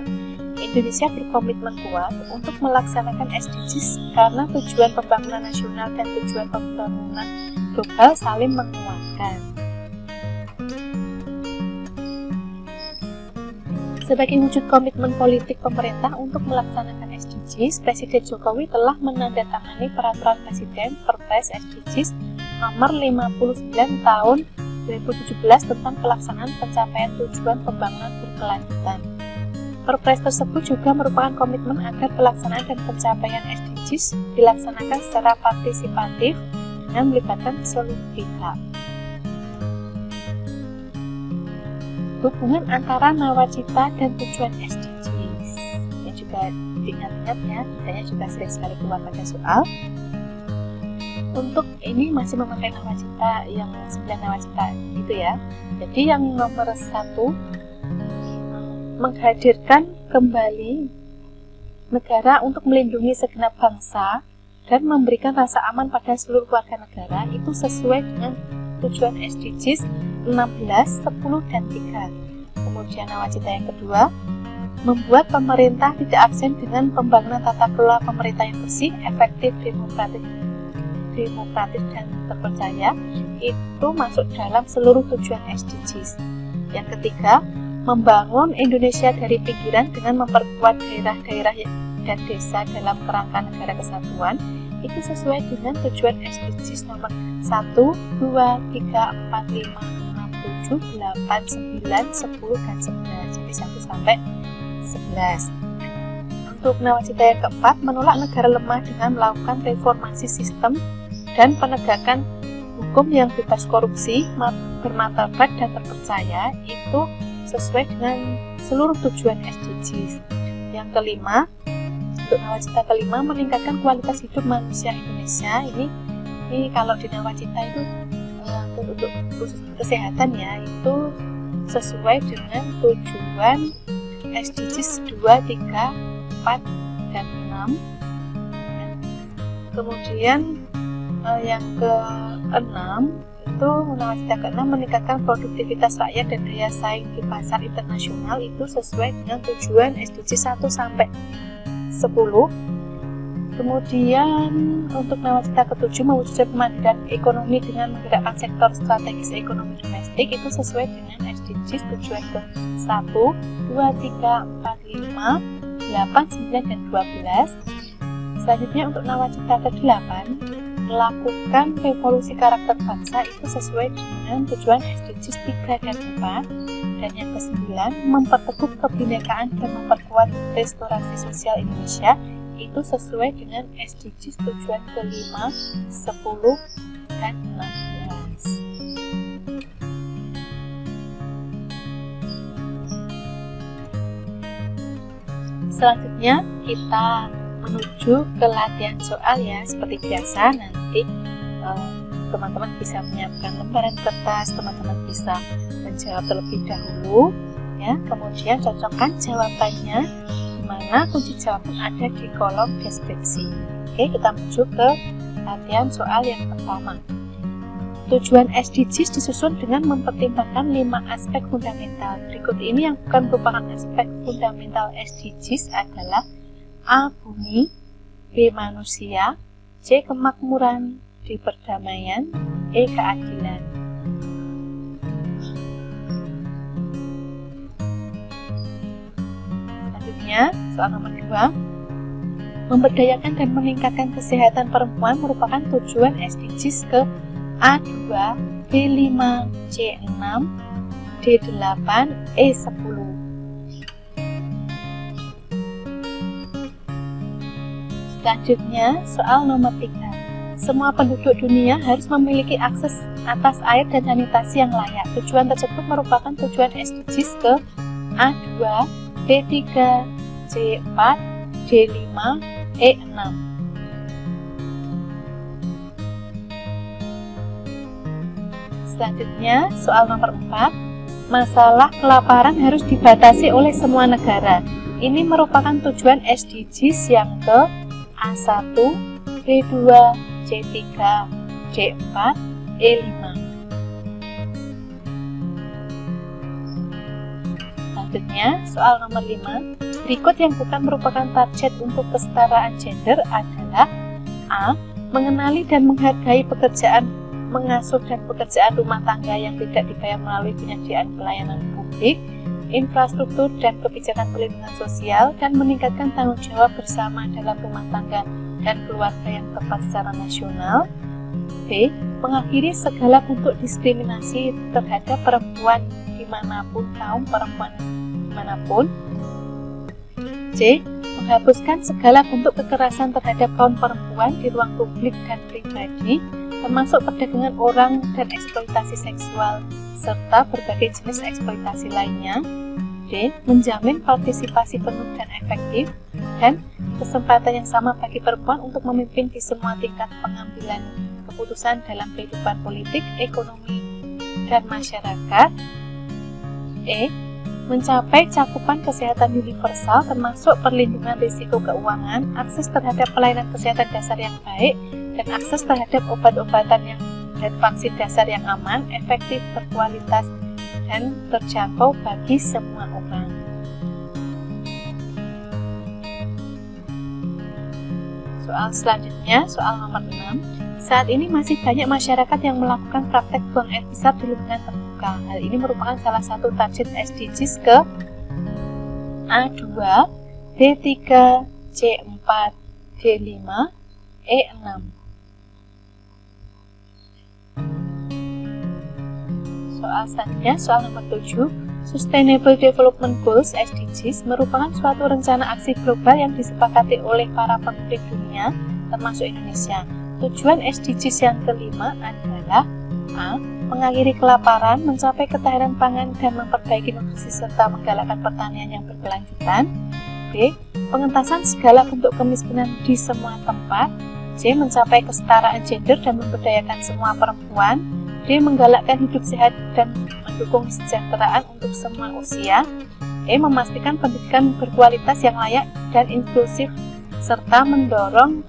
Indonesia berkomitmen kuat untuk melaksanakan SDGs karena tujuan pembangunan nasional dan tujuan pembangunan global saling menguatkan. Sebagai wujud komitmen politik pemerintah untuk melaksanakan SDGs, Presiden Jokowi telah menandatangani Peraturan Presiden Perpres SDGs nomor 59 tahun 2017 tentang pelaksanaan pencapaian tujuan pembangunan berkelanjutan. Perpres tersebut juga merupakan komitmen agar pelaksanaan dan pencapaian SDGs dilaksanakan secara partisipatif dengan melibatkan seluruh pihak. Hubungan antara nawacita dan tujuan SDGs. Ini juga diingat-ingat ya, saya juga sering sekali keluar pada soal. Untuk ini masih memakai nawacita yang 9 nawacita itu ya. Jadi yang nomor 1, menghadirkan kembali negara untuk melindungi segenap bangsa dan memberikan rasa aman pada seluruh warga negara, itu sesuai dengan tujuan SDGs 16, 10, dan 3. Kemudian nawacita yang kedua, membuat pemerintah tidak absen dengan pembangunan tata kelola pemerintah yang bersih, efektif, demokratis dan terpercaya, itu masuk dalam seluruh tujuan SDGs. Yang ketiga, membangun Indonesia dari pinggiran dengan memperkuat daerah-daerah dan desa dalam kerangka negara kesatuan, itu sesuai dengan tujuan SDGs nomor 1, 2, 3, 4, 5, 6, 7, 8, 9, 10, dan 11. Jadi 1 sampai 11. Untuk nawacita yang keempat, menolak negara lemah dengan melakukan reformasi sistem dan penegakan hukum yang bebas korupsi, bermartabat, dan terpercaya, itu sesuai dengan seluruh tujuan SDGs. Yang kelima, untuk nawacita kelima, meningkatkan kualitas hidup manusia Indonesia. Ini kalau di nawacita itu untuk khusus kesehatan ya, itu sesuai dengan tujuan SDGs 2, 3, 4, dan 6. Kemudian yang ke-6 itu nawacita ke-6, meningkatkan produktivitas rakyat dan daya saing di pasar internasional, itu sesuai dengan tujuan SDGs 1 sampai 10. Kemudian untuk nawacita ke-7, mewujudkan kemandirian ekonomi dengan menggerakkan sektor strategis ekonomi domestik, itu sesuai dengan SDGs tujuan ke-1, 2, 3, 4, 5, 8, 9, dan 12. Selanjutnya untuk nawacita ke-8, melakukan revolusi karakter bangsa, itu sesuai dengan tujuan SDGs 3 dan 4. Dan yang ke-9, memperteguh kebinekaan dan memperkuat restorasi sosial Indonesia, itu sesuai dengan SDGs tujuan ke-5, 10, dan 16. Selanjutnya kita menuju ke latihan soal ya. Seperti biasa, nanti teman-teman bisa menyiapkan lembaran kertas, teman-teman bisa menjawab terlebih dahulu ya, kemudian cocokkan jawabannya, di mana kunci jawaban ada di kolom deskripsi. Oke, kita menuju ke latihan soal yang pertama. Tujuan SDGs disusun dengan mempertimbangkan 5 aspek fundamental. Berikut ini yang bukan merupakan aspek fundamental SDGs adalah A. Bumi, B. Manusia, C. Kemakmuran, D. Perdamaian, E. Keadilan. Selanjutnya, soal nomor 2. Memberdayakan dan meningkatkan kesehatan perempuan merupakan tujuan SDGs ke A2, B5, C6, D8, E10. Selanjutnya, soal nomor 3. Semua penduduk dunia harus memiliki akses atas air dan sanitasi yang layak. Tujuan tersebut merupakan tujuan SDGs ke A2, B3, C4, D5, E6. Selanjutnya, soal nomor 4. Masalah kelaparan harus dibatasi oleh semua negara. Ini merupakan tujuan SDGs yang ke A1, B2, C3, D4, E5. Selanjutnya, soal nomor 5. Berikut yang bukan merupakan target untuk kesetaraan gender adalah A. Mengenali dan menghargai pekerjaan mengasuh dan pekerjaan rumah tangga yang tidak dibayar melalui penyediaan pelayanan publik. infrastruktur dan kebijakan perlindungan sosial, dan meningkatkan tanggung jawab bersama dalam rumah tangga dan keluarga yang tepat secara nasional. B. Mengakhiri segala bentuk diskriminasi terhadap perempuan dimanapun, kaum perempuan dimanapun. C. Menghapuskan segala bentuk kekerasan terhadap kaum perempuan di ruang publik dan pribadi, termasuk perdagangan orang dan eksploitasi seksual, serta berbagai jenis eksploitasi lainnya. D. Menjamin partisipasi penuh dan efektif, dan kesempatan yang sama bagi perempuan untuk memimpin di semua tingkat pengambilan keputusan dalam kehidupan politik, ekonomi, dan masyarakat. E. Mencapai cakupan kesehatan universal termasuk perlindungan risiko keuangan, akses terhadap pelayanan kesehatan dasar yang baik, dan akses terhadap obat-obatan dan vaksin dasar yang aman, efektif, berkualitas, dan terjangkau bagi semua orang. Soal selanjutnya, soal nomor 6. Saat ini masih banyak masyarakat yang melakukan praktek buang air besar di lingkungan terbuka. Hal ini merupakan salah satu target SDGs ke A2, D3, C4, D5, E6. Soal selanjutnya, soal nomor 7. Sustainable Development Goals (SDGs) merupakan suatu rencana aksi global yang disepakati oleh para pemimpin dunia, termasuk Indonesia. Tujuan SDGs yang kelima adalah A. Mengakhiri kelaparan, mencapai ketahanan pangan, dan memperbaiki nutrisi serta menggalakkan pertanian yang berkelanjutan. B. Pengentasan segala bentuk kemiskinan di semua tempat. C. Mencapai kesetaraan gender dan memberdayakan semua perempuan. D. Menggalakkan hidup sehat dan mendukung kesejahteraan untuk semua usia. E. Memastikan pendidikan berkualitas yang layak dan inklusif serta mendorong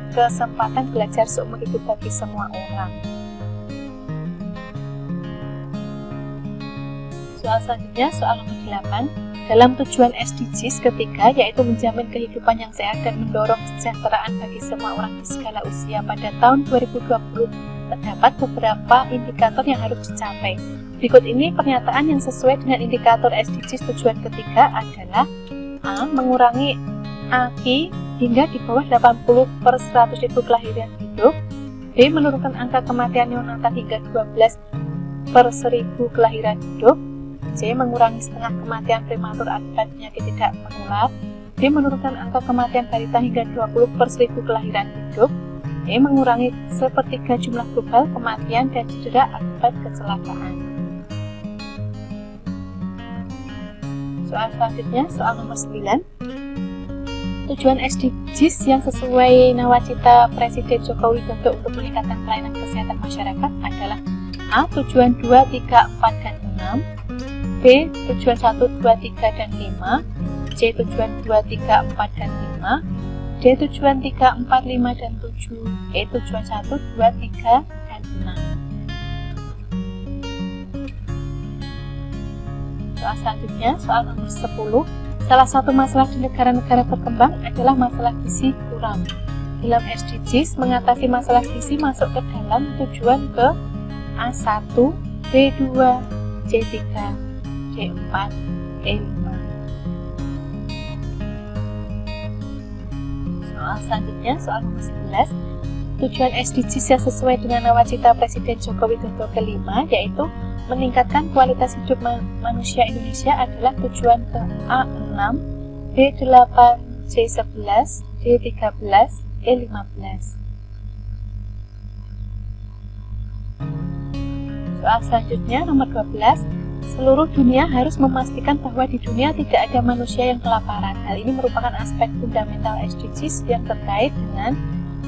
kesempatan belajar seumur hidup bagi semua orang. Soal selanjutnya, soal nomor 8. Dalam tujuan SDGs ketiga, yaitu menjamin kehidupan yang sehat dan mendorong kesejahteraan bagi semua orang di segala usia pada tahun 2020, terdapat beberapa indikator yang harus dicapai. Berikut ini pernyataan yang sesuai dengan indikator SDGs tujuan ketiga adalah A. Mengurangi AKI hingga di bawah 80/100.000 kelahiran hidup. B. Menurunkan angka kematian neonatal hingga 12/1000 kelahiran hidup. C. Mengurangi setengah kematian prematur akibat penyakit tidak menular. D. Menurunkan angka kematian balita hingga 20/1000 kelahiran hidup. E. Mengurangi sepertiga jumlah global kematian dan cedera akibat kecelakaan. Soal selanjutnya, soal nomor 9. Tujuan SDGs yang sesuai nawacita Presiden Joko Widodo untuk meningkatkan pelayanan kesehatan masyarakat adalah A. Tujuan 2, 3, 4, dan 6. B. Tujuan 1, 2, 3, dan 5. C. Tujuan 2, 3, 4, dan 5. D. Tujuan 3, 4, 5, dan 7. E. Tujuan 1, 2, 3, dan 6. Soal selanjutnya, soal nomor 10. Salah satu masalah di negara-negara berkembang adalah masalah gizi kurang. Dalam SDGs, mengatasi masalah gizi masuk ke dalam tujuan ke A1, B2, C3, D4, E5. Soal selanjutnya, soal nomor 11. Tujuan SDGs yang sesuai dengan nawacita Presiden Joko Widodo kelima, yaitu meningkatkan kualitas hidup manusia Indonesia adalah tujuan ke A6, B8, C11, D13, E15. Soal selanjutnya, nomor 12. Seluruh dunia harus memastikan bahwa di dunia tidak ada manusia yang kelaparan. Hal ini merupakan aspek fundamental SDGs yang terkait dengan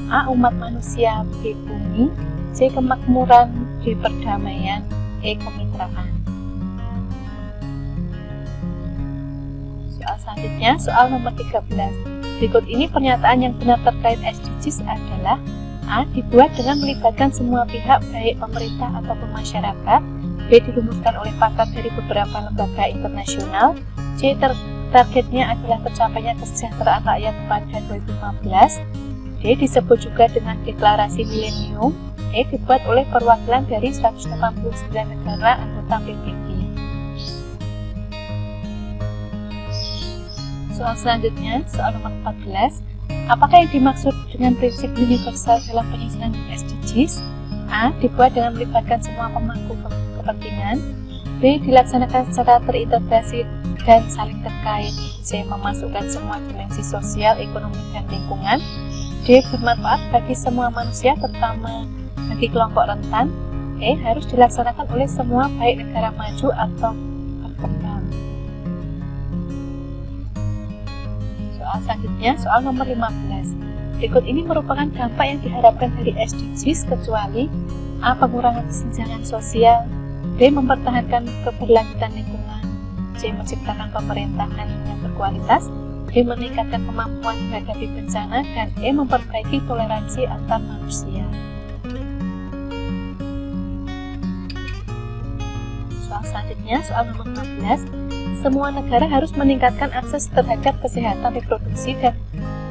A. Umat manusia, B. Bumi, C. Kemakmuran, D. Perdamaian, E. Kemitraan. Soal selanjutnya, soal nomor 13. Berikut ini pernyataan yang benar terkait SDGs adalah A. Dibuat dengan melibatkan semua pihak, baik pemerintah ataupun masyarakat. B. Dirumuskan oleh pakar dari beberapa lembaga internasional. C. Targetnya adalah tercapainya kesejahteraan rakyat pada 2015. D. Disebut juga dengan deklarasi milenium. E. Dibuat oleh perwakilan dari 189 negara anggota PBB. Soal selanjutnya, soal nomor 14. Apakah yang dimaksud dengan prinsip universal dalam penyusunan SDGs? A. Dibuat dengan melibatkan semua pemangku kepentingan. B. Dilaksanakan secara terintegrasi dan saling terkait. C. Memasukkan semua dimensi sosial, ekonomi, dan lingkungan. D. Bermanfaat bagi semua manusia, terutama bagi kelompok rentan. E. Harus dilaksanakan oleh semua, baik negara maju atau berkembang. Soal selanjutnya, soal nomor 15. Berikut ini merupakan dampak yang diharapkan dari SDGs kecuali A. Pengurangan kesenjangan sosial. B. Mempertahankan keberlanjutan lingkungan. C. Menciptakan pemerintahan yang berkualitas. D. Meningkatkan kemampuan menghadapi bencana. Dan E. Memperbaiki toleransi antar manusia. Soal selanjutnya, soal nomor 16. Semua negara harus meningkatkan akses terhadap kesehatan reproduksi dan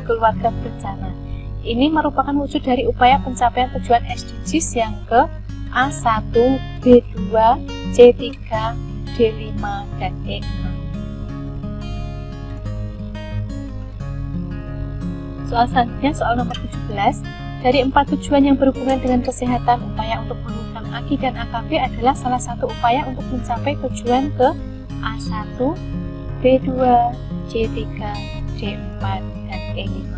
keluarga berencana. Ini merupakan wujud dari upaya pencapaian tujuan SDGs yang ke A1, B2, C3, D5, dan E6. Soal selanjutnya, soal nomor 17. Dari 4 tujuan yang berhubungan dengan kesehatan, upaya untuk menurunkan AKI dan AKB adalah salah satu upaya untuk mencapai tujuan ke A1, B2, C3, D4, dan E5.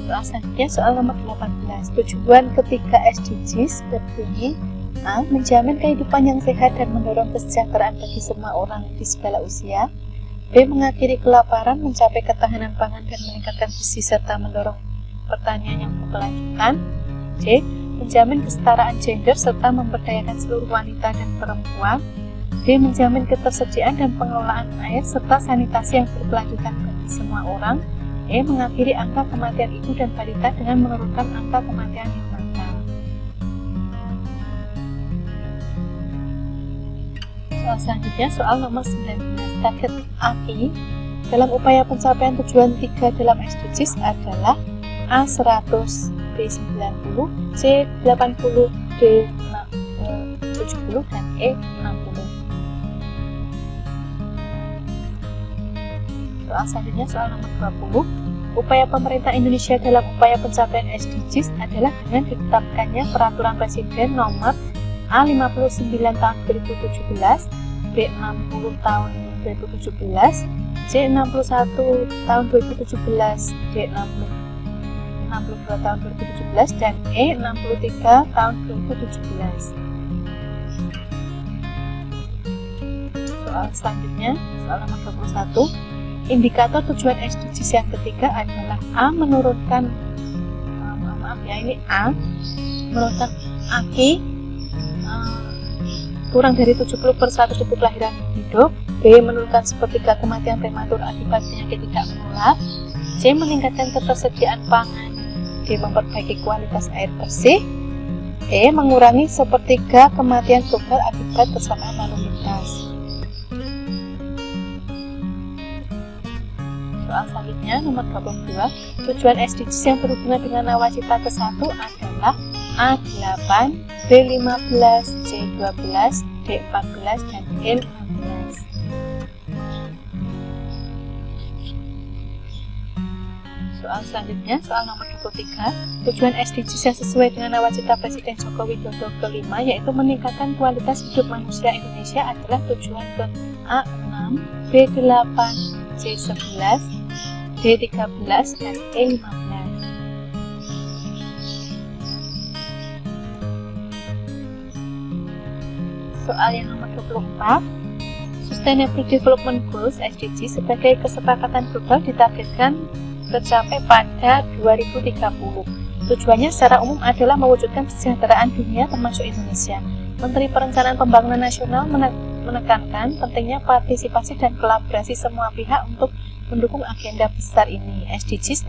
Soal selanjutnya, soal nomor 18. Tujuan ketiga SDGs berbunyi A. Menjamin kehidupan yang sehat dan mendorong kesejahteraan bagi semua orang di segala usia. B. Mengakhiri kelaparan, mencapai ketahanan pangan dan meningkatkan gizi serta mendorong pertanian yang berkelanjutan. C. Menjamin kesetaraan gender serta memberdayakan seluruh wanita dan perempuan. D. Menjamin ketersediaan dan pengelolaan air serta sanitasi yang berkelanjutan bagi semua orang. E. Mengakhiri angka kematian ibu dan balita dengan menurunkan angka kematian neonatal. Soal selanjutnya, soal nomor 19. Target AKI dalam upaya pencapaian tujuan 3 dalam SDGs adalah A100, B90, C80, D70, dan E60. Soal selanjutnya, soal nomor 20. Upaya pemerintah Indonesia dalam upaya pencapaian SDGs adalah dengan ditetapkannya Peraturan Presiden Nomor A59 Tahun 2017, B60 Tahun 2017, C61 Tahun 2017, D62 Tahun 2017, dan E63 Tahun 2017. Soal selanjutnya, soal nomor 21. Indikator tujuan SDGs yang ketiga adalah A. Menurunkan menurunkan AKI kurang dari 70% untuk kelahiran hidup. B. Menurunkan sepertiga kematian prematur akibat penyakit tidak menular. C. Meningkatkan ketersediaan pangan. D. Memperbaiki kualitas air bersih. E. Mengurangi sepertiga kematian global akibat kecelakaan lalu lintas. Soal selanjutnya, nomor 22. Tujuan SDGs yang berhubungan dengan nawacita ke-1 adalah A8, B15, C12, D14, dan E16. Soal selanjutnya, soal nomor 23. Tujuan SDGs yang sesuai dengan nawacita Presiden Joko Widodo ke-5, yaitu meningkatkan kualitas hidup manusia Indonesia, adalah tujuan ke A6, B8, C11, D13, dan E15. Soal yang nomor 24. Sustainable Development Goals (SDG) sebagai kesepakatan global ditargetkan tercapai pada 2030. Tujuannya secara umum adalah mewujudkan kesejahteraan dunia termasuk Indonesia. Menteri Perencanaan Pembangunan Nasional menekankan pentingnya partisipasi dan kolaborasi semua pihak untuk mendukung agenda besar ini. SDGs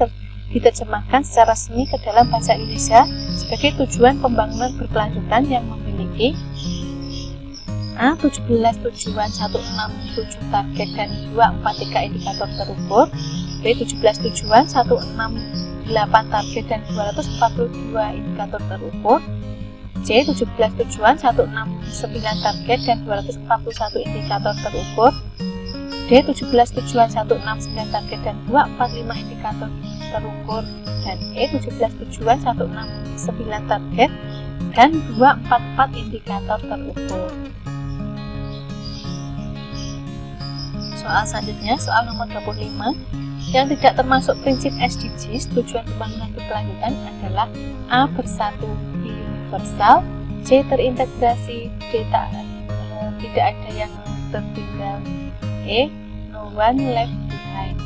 diterjemahkan secara resmi ke dalam bahasa Indonesia sebagai tujuan pembangunan berkelanjutan yang memiliki A. 17 tujuan, 167 target, dan 243 indikator terukur. B. 17 tujuan, 168 target, dan 242 indikator terukur. C. 17 tujuan, 169 target, dan 241 indikator terukur. D. 17 tujuan, 169 target, dan 245 indikator terukur. Dan E. 17 tujuan, 169 target, dan 244 indikator terukur. Soal selanjutnya, soal nomor 25. Yang tidak termasuk prinsip SDGs, tujuan pembangunan berkelanjutan adalah A. Bersatu, B. Universal, C. Terintegrasi, D. Tidak ada yang tertinggal, E. No one left behind.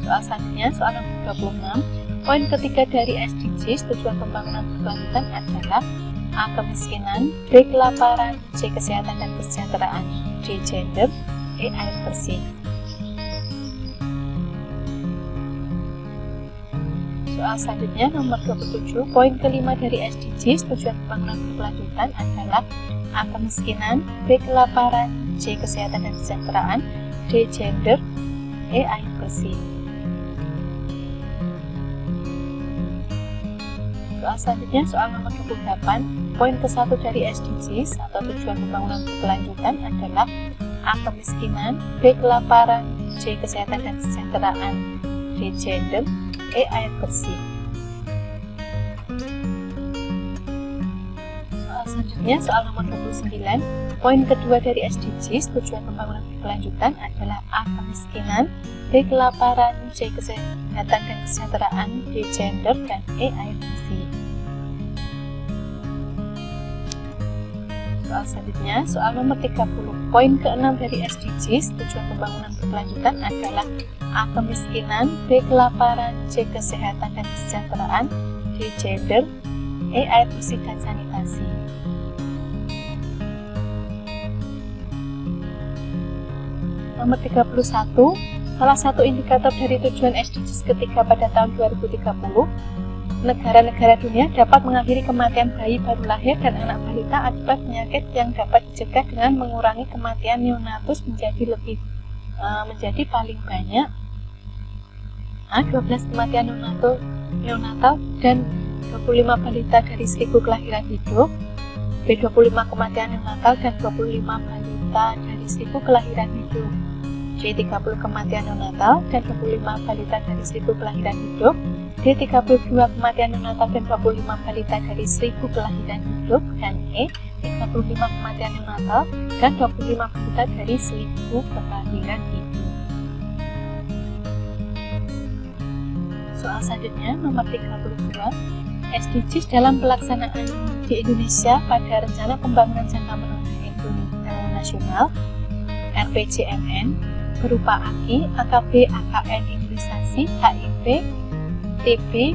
Soal selanjutnya, soal nomor 26. Poin ketiga dari SDGs, tujuan pembangunan berkelanjutan adalah A. Kemiskinan, B. Kelaparan, C. Kesehatan dan kesejahteraan, D. Gender, E. Air bersih. Soal selanjutnya nomor 27. Poin kelima dari SDGs, tujuan pembangunan berkelanjutan adalah A. Kemiskinan, B. Kelaparan, C. Kesehatan dan kesejahteraan, D. Gender, E. Air bersih. Soal selanjutnya soal nomor 28. Poin ke-1 dari SDGs atau tujuan pembangunan berkelanjutan adalah A. Kemiskinan, B. Kelaparan, C. Kesehatan dan kesejahteraan, D. Gender, E. Air bersih. Soal selanjutnya soal nomor 29. Poin kedua dari SDGs, tujuan pembangunan berkelanjutan adalah A. Kemiskinan, B. Kelaparan, C. Kesehatan dan kesejahteraan, D. Gender, dan E. Air bersih. Soal selanjutnya, soal nomor 30. Poin ke-6 dari SDGs, tujuan pembangunan berkelanjutan adalah A. Kemiskinan, B. Kelaparan, C. Kesehatan dan kesejahteraan, D. Gender, E. Air bersih dan sanitasi. Nomor 31. Salah satu indikator dari tujuan SDGs ketiga pada tahun 2030, negara-negara dunia dapat mengakhiri kematian bayi baru lahir dan anak balita akibat penyakit yang dapat dicegah dengan mengurangi kematian neonatus menjadi paling banyak. A. 12 kematian neonatal dan 25 balita dari 1000 kelahiran hidup. B. 25 kematian neonatal dan 25 balita dari 1000 kelahiran hidup. C. 30 kematian neonatal dan 25 balita dari 1000 kelahiran hidup. D. 32 kematian neonatal dan 25 balita dari 1000 kelahiran hidup. Dan E. 35 kematian neonatal dan 25 balita dari 1000 kelahiran hidup. Soal selanjutnya nomor 32. SDGs dalam pelaksanaan di Indonesia pada Rencana Pembangunan Jangka Menengah Nasional (RPJMN) berupa AKI, AKB, AKN, imunisasi, HIV, TB,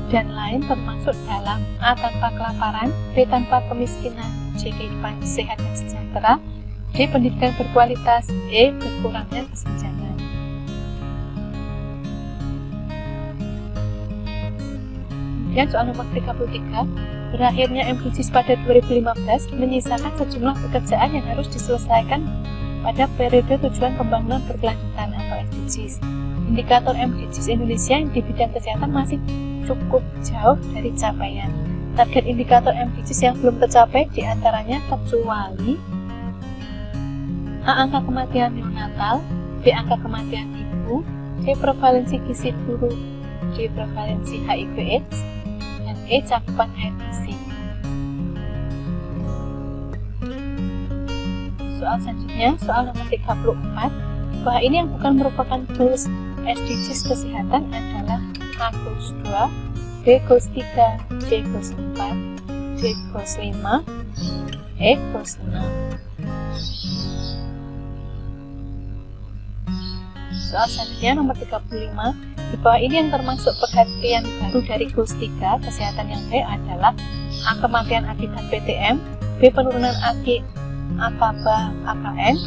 dan lain termasuk dalam A. Tanpa kelaparan, B. Tanpa kemiskinan, C. Kehidupan sehat dan sejahtera, D. Pendidikan berkualitas, E. Berkurangnya kesenjangan. Kemudian soal nomor 33. Berakhirnya MDGs pada 2015 menyisakan sejumlah pekerjaan yang harus diselesaikan pada periode tujuan pembangunan berkelanjutan atau SDGs. Indikator MDGs Indonesia yang di bidang kesehatan masih cukup jauh dari capaian. Target indikator MDGs yang belum tercapai diantaranya kecuali A. Angka kematian neonatal, B. Angka kematian ibu, C. Prevalensi gizi buruk, D. Prevalensi HIV/AIDS, dan E. Cakupan air bersih. Soal selanjutnya, soal nomor 34. Bahwa ini yang bukan merupakan goals SDGs kesehatan adalah A. Goals 2, B. Goals 3, C. Goals 4, D. Goals 5, E. Goals 6. Soal selanjutnya nomor 35. Di bawah ini yang termasuk perhatian baru dari Goals 3, kesehatan yang baik adalah A. Kematian akibat PTM, B. Penurunan AKB, AKN,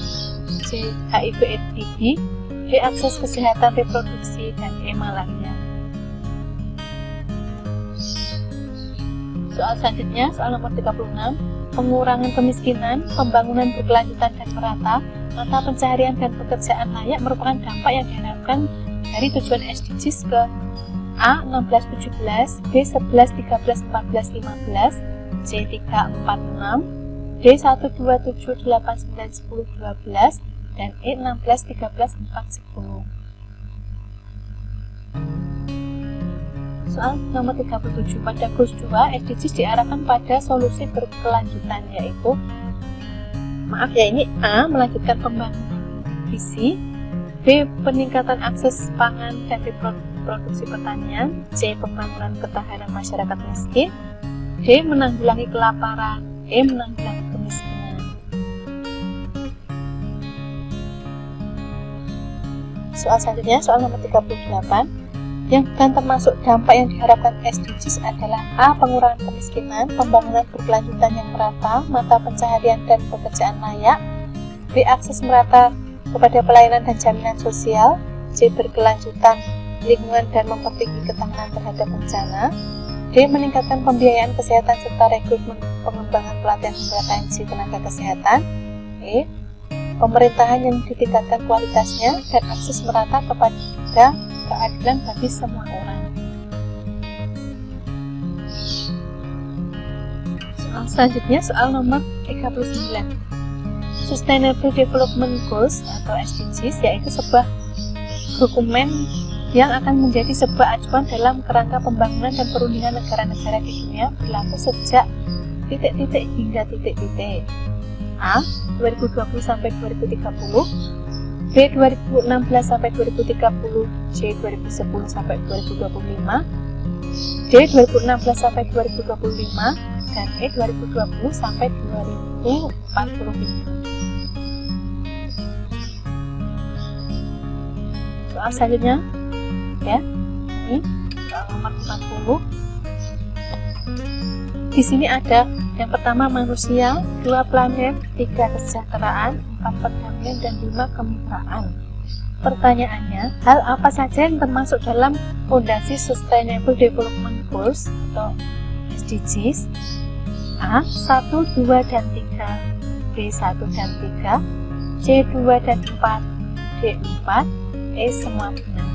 C. HIV/AIDS, D. Akses kesehatan reproduksi, dan E. Malaria. Soal selanjutnya, soal nomor 36. Pengurangan kemiskinan, pembangunan berkelanjutan dan merata, mata pencaharian dan pekerjaan layak merupakan dampak yang diharapkan dari tujuan SDGs A 16, 17, B 11, 13, 14, 15, C 3, 4, 6, D 1, 2, 7, 8, 9, 10, 12, dan E 16, 13, 4, 10. Soal nomor 37, pada kurs 2, SDGs diarahkan pada solusi berkelanjutan, yaitu ini A, melanjutkan pembangunan visi, B, peningkatan akses pangan dan reproduksi pertanian, C, pembangunan ketahanan masyarakat miskin, D, menanggulangi kelaparan, E, menanggulangi kemiskinan. Soal selanjutnya, soal nomor 38, yang bukan termasuk dampak yang diharapkan SDGs adalah A, pengurangan kemiskinan, pembangunan berkelanjutan yang merata, mata pencaharian dan pekerjaan layak, B, akses merata kepada pelayanan dan jaminan sosial, C, berkelanjutan lingkungan dan mempertinggi ketahanan terhadap bencana, D, meningkatkan pembiayaan kesehatan serta rekrutmen pengembangan pelatihan kompetensi tenaga kesehatan, E, pemerintahan yang ditingkatkan kualitasnya dan akses merata kepada keadilan bagi semua orang. Soal selanjutnya, soal nomor 39. Sustainable Development Goals atau SDGs yaitu sebuah dokumen yang akan menjadi sebuah acuan dalam kerangka pembangunan dan perundingan negara-negara di dunia berlaku sejak titik-titik hingga titik-titik. A. 2020 sampai 2030, B. 2016 sampai 2030, C. 2010 sampai 2025, D. 2016 sampai 2025, dan E. 2020 sampai 2045. Soal selanjutnya, ya, ini soal nomor 40. Di sini ada yang pertama manusia, 2 planet, 3 kesejahteraan, 4 perdamaian, dan 5 kemitraan. Pertanyaannya, hal apa saja yang termasuk dalam fondasi Sustainable Development Goals atau SDGs? A. 1, 2, dan 3, B. 1 dan 3, C. 2 dan 4, D. 4, E. semua benar.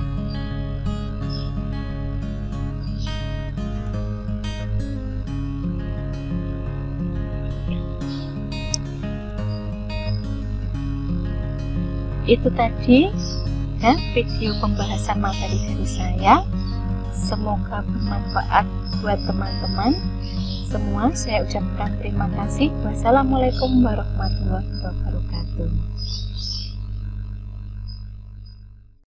Itu tadi ya video pembahasan materi dari saya. Semoga bermanfaat buat teman-teman semua. Saya ucapkan terima kasih. Wassalamualaikum warahmatullahi wabarakatuh.